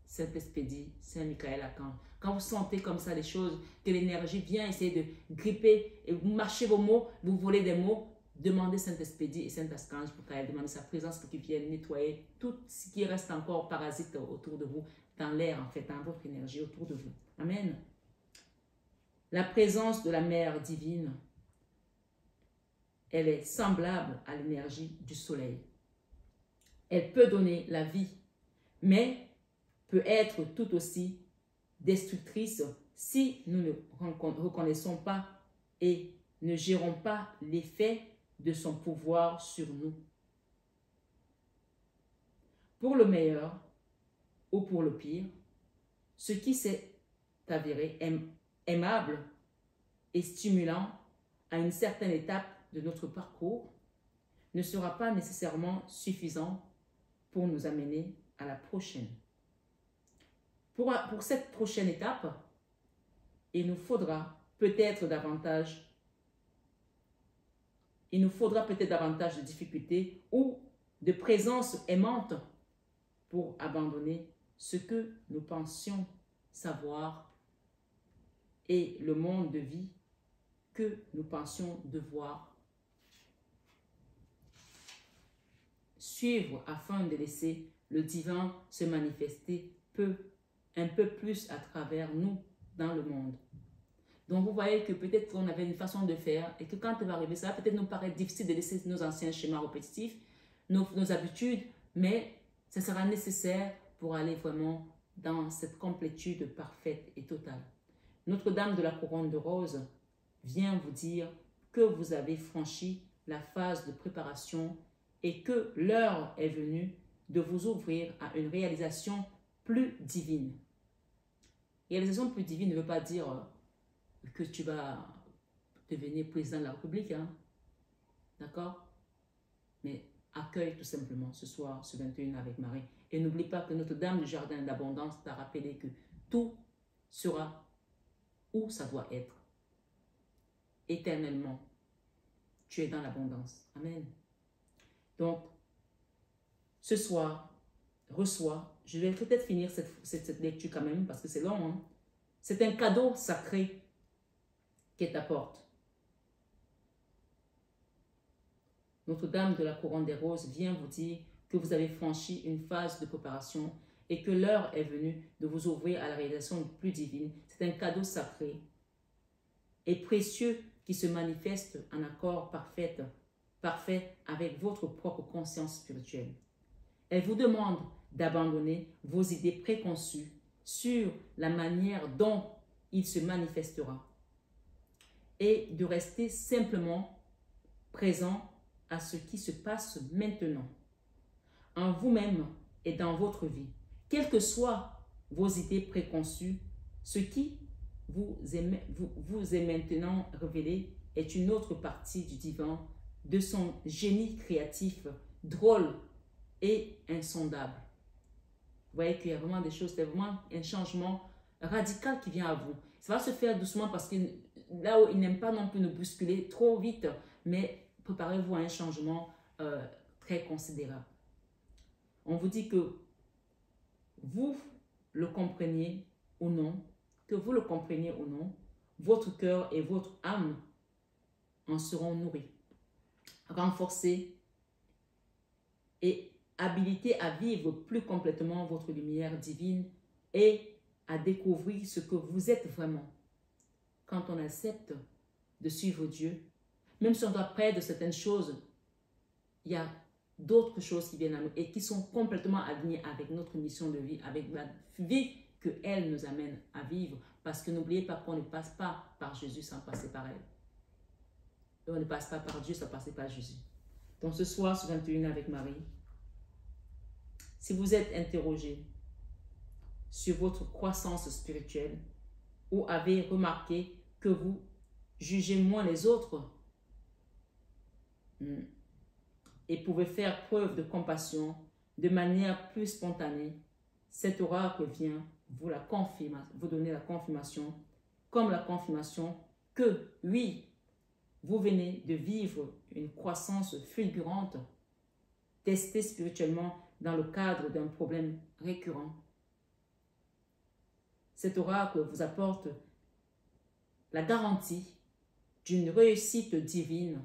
Saint-Expédie, Saint-Michael-Archange. Quand vous sentez comme ça les choses, que l'énergie vient essayer de gripper et vous mâchez vos mots, vous volez des mots, demandez Saint-Expédie et Saint-Archange pour qu'elle demande sa présence pour qu'il vienne nettoyer tout ce qui reste encore parasite autour de vous, dans l'air en fait, dans votre énergie autour de vous. Amen. La présence de la Mère divine, elle est semblable à l'énergie du soleil. Elle peut donner la vie, mais peut être tout aussi destructrice si nous ne reconnaissons pas et ne gérons pas l'effet de son pouvoir sur nous. Pour le meilleur ou pour le pire, ce qui s'est avéré aimable et stimulant à une certaine étape de notre parcours ne sera pas nécessairement suffisant pour nous amener à la prochaine. Pour cette prochaine étape, il nous faudra peut-être davantage de difficultés ou de présence aimante pour abandonner ce que nous pensions savoir et le monde de vie que nous pensions devoir suivre afin de laisser le divin se manifester un peu plus à travers nous dans le monde. Donc vous voyez que peut-être on avait une façon de faire et que quand il va arriver, ça va peut-être nous paraître difficile de laisser nos anciens schémas répétitifs, nos habitudes, mais ce sera nécessaire pour aller vraiment dans cette complétude parfaite et totale. Notre-Dame de la Couronne de Rose vient vous dire que vous avez franchi la phase de préparation et que l'heure est venue de vous ouvrir à une réalisation plus divine. Réalisation plus divine ne veut pas dire que tu vas devenir président de la République, hein? D'accord? Mais accueille tout simplement ce soir, ce 21 avec Marie. Et n'oublie pas que Notre-Dame du Jardin d'Abondance t'a rappelé que tout sera où ça doit être. Éternellement, tu es dans l'abondance. Amen. Donc, ce soir, reçois. Je vais peut-être finir cette lecture quand même parce que c'est long. Hein? C'est un cadeau sacré qu'elle t'apporte. Notre-Dame de la Couronne des Roses vient vous dire que vous avez franchi une phase de préparation et que l'heure est venue de vous ouvrir à la réalisation plus divine. C'est un cadeau sacré et précieux qui se manifeste en accord parfait avec votre propre conscience spirituelle. Elle vous demande d'abandonner vos idées préconçues sur la manière dont il se manifestera et de rester simplement présent à ce qui se passe maintenant, en vous-même et dans votre vie. Quelles que soient vos idées préconçues, ce qui vous est maintenant révélé est une autre partie du divin, de son génie créatif, drôle et insondable. Vous voyez qu'il y a vraiment des choses, c'est vraiment un changement radical qui vient à vous. Ça va se faire doucement parce que là où il n'aime pas non plus nous bousculer trop vite, mais préparez-vous à un changement très considérable. On vous dit que vous le compreniez ou non, votre cœur et votre âme en seront nourris, renforcés et habilités à vivre plus complètement votre lumière divine et à découvrir ce que vous êtes vraiment. Quand on accepte de suivre Dieu, même si on doit perdre certaines choses, il y a d'autres choses qui viennent à nous et qui sont complètement alignées avec notre mission de vie, avec la vie qu'elle nous amène à vivre. Parce que n'oubliez pas qu'on ne passe pas par Jésus sans passer par elle. Et on ne passe pas par Dieu sans passer par Jésus. Donc ce soir, sur 21 avec Marie, si vous êtes interrogé sur votre croissance spirituelle ou avez remarqué que vous jugez moins les autres et pouvez faire preuve de compassion de manière plus spontanée, cet oracle vient vous donner la confirmation, comme la confirmation que oui, vous venez de vivre une croissance fulgurante, testée spirituellement dans le cadre d'un problème récurrent. Cet oracle vous apporte la garantie d'une réussite divine,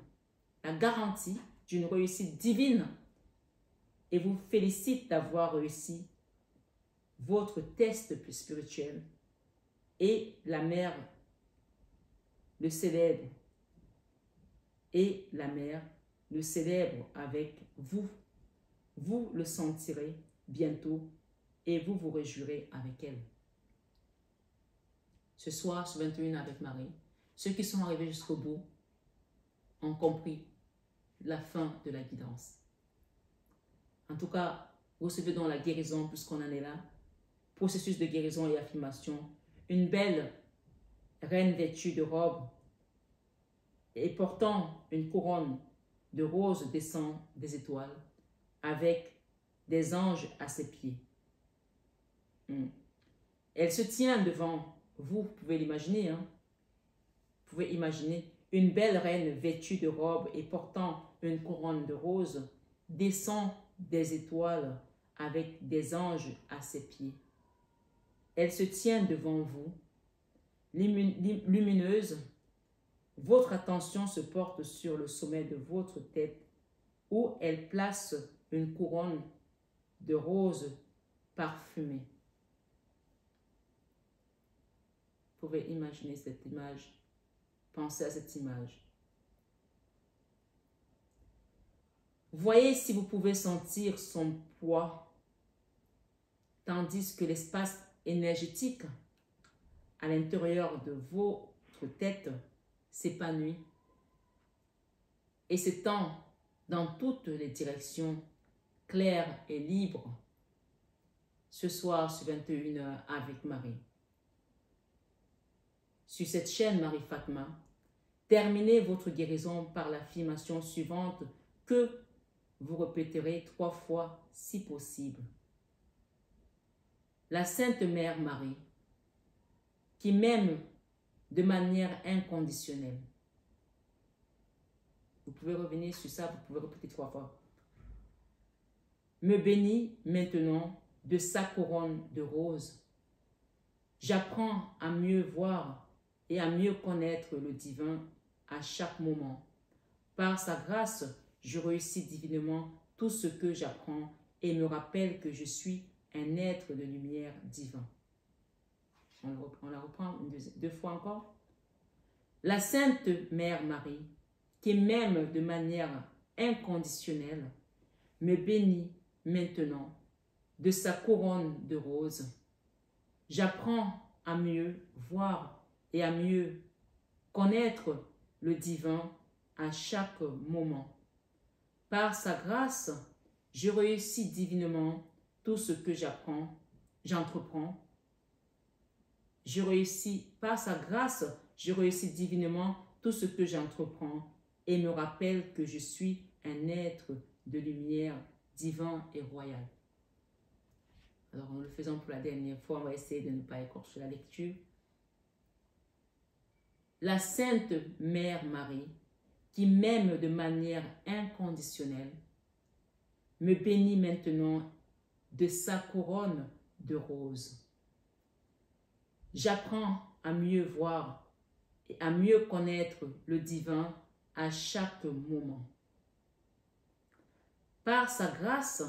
et vous félicite d'avoir réussi votre test spirituel et la mère le célèbre. Et la mère le célèbre avec vous. Vous le sentirez bientôt et vous vous réjouirez avec elle. Ce soir, sur 21 avec Marie, ceux qui sont arrivés jusqu'au bout ont compris la fin de la guidance. En tout cas, recevez donc la guérison puisqu'on en est là. Processus de guérison et affirmation. Une belle reine vêtue de robe et portant une couronne de roses descend des étoiles avec des anges à ses pieds. Elle se tient devant vous, vous pouvez l'imaginer, hein? Vous pouvez imaginer une belle reine vêtue de robe et portant une couronne de roses descend des étoiles avec des anges à ses pieds. Elle se tient devant vous, lumineuse. Votre attention se porte sur le sommet de votre tête où elle place une couronne de roses parfumées. Vous pouvez imaginer cette image. Pensez à cette image. Voyez si vous pouvez sentir son poids, tandis que l'espace énergétique à l'intérieur de votre tête s'épanouit et s'étend dans toutes les directions, claires et libres. Ce soir, sur 21h avec Marie. Sur cette chaîne Marie Fatma, terminez votre guérison par l'affirmation suivante que vous répéterez 3 fois si possible. La Sainte Mère Marie, qui m'aime de manière inconditionnelle. Vous pouvez revenir sur ça, vous pouvez répéter 3 fois. Me bénit maintenant de sa couronne de roses. J'apprends à mieux voir et à mieux connaître le divin à chaque moment. Par sa grâce, je réussis divinement tout ce que j'apprends et me rappelle que je suis un être de lumière divin. On la reprend 2 fois encore. La Sainte Mère Marie, qui m'aime de manière inconditionnelle, me bénit maintenant de sa couronne de roses. J'apprends à mieux voir et à mieux connaître le divin à chaque moment. Par sa grâce, je réussis divinement tout ce que j'entreprends. Par sa grâce, je réussis divinement tout ce que j'entreprends et me rappelle que je suis un être de lumière divin et royal. Alors, en le faisant pour la dernière fois, on va essayer de ne pas écorcher la lecture. La Sainte Mère Marie, qui m'aime de manière inconditionnelle, me bénit maintenant de sa couronne de roses. J'apprends à mieux voir et à mieux connaître le divin à chaque moment. Par sa grâce,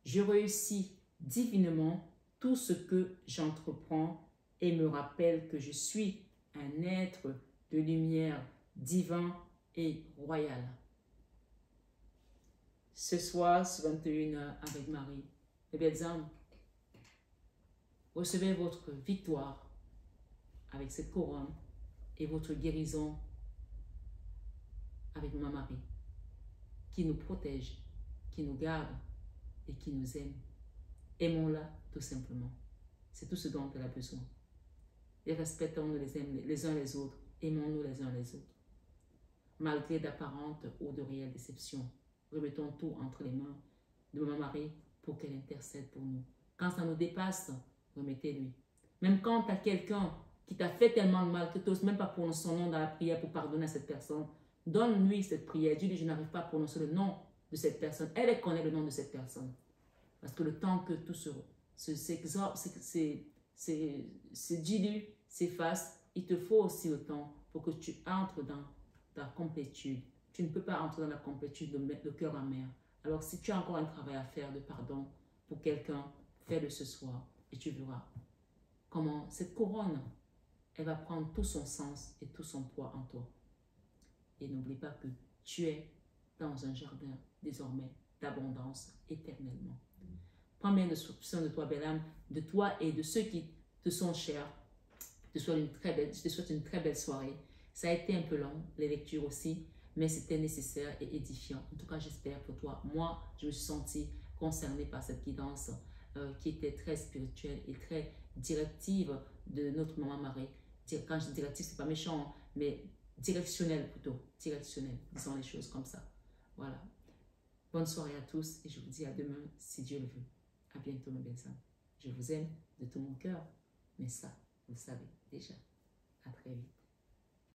je réussis divinement tout ce que j'entreprends et me rappelle que je suis un être de lumière divin et royal. Ce soir, ce 21h avec Marie, les belles âmes, recevez votre victoire avec cette couronne et votre guérison avec Maman Marie, qui nous protège, qui nous garde et qui nous aime. Aimons-la tout simplement. C'est tout ce dont elle a besoin. Et respectons-nous les uns les autres. Aimons-nous les uns les autres. Malgré d'apparentes ou de réelles déceptions, remettons tout entre les mains de Maman Marie pour qu'elle intercède pour nous. Quand ça nous dépasse, remettez-lui. Même quand tu as quelqu'un qui t'a fait tellement de mal que tu n'oses même pas prononcer son nom dans la prière pour pardonner à cette personne, donne-lui cette prière. Dis-lui, je n'arrive pas à prononcer le nom de cette personne. Elle connaît le nom de cette personne. Parce que le temps que tout se dilue, s'efface, il te faut aussi le temps pour que tu entres dans ta complétude. Tu ne peux pas entrer dans la complétude le cœur amer. Alors si tu as encore un travail à faire de pardon pour quelqu'un, fais-le ce soir et tu verras comment cette couronne, elle va prendre tout son sens et tout son poids en toi. Et n'oublie pas que tu es dans un jardin désormais d'abondance éternellement. Prends bien soin de toi, belle âme, de toi et de ceux qui te sont chers. Je te souhaite une très belle soirée. Ça a été un peu long, les lectures aussi, mais c'était nécessaire et édifiant. En tout cas, j'espère pour toi. Moi, je me suis sentie concernée par cette guidance qui était très spirituelle et très directive de notre Maman Marie. Quand je dis directive, ce n'est pas méchant, hein, mais directionnelle plutôt. Directionnelle, disons les choses comme ça. Voilà. Bonne soirée à tous et je vous dis à demain si Dieu le veut. À bientôt mes belles âmes. Je vous aime de tout mon cœur, mais ça, vous le savez déjà. À très vite.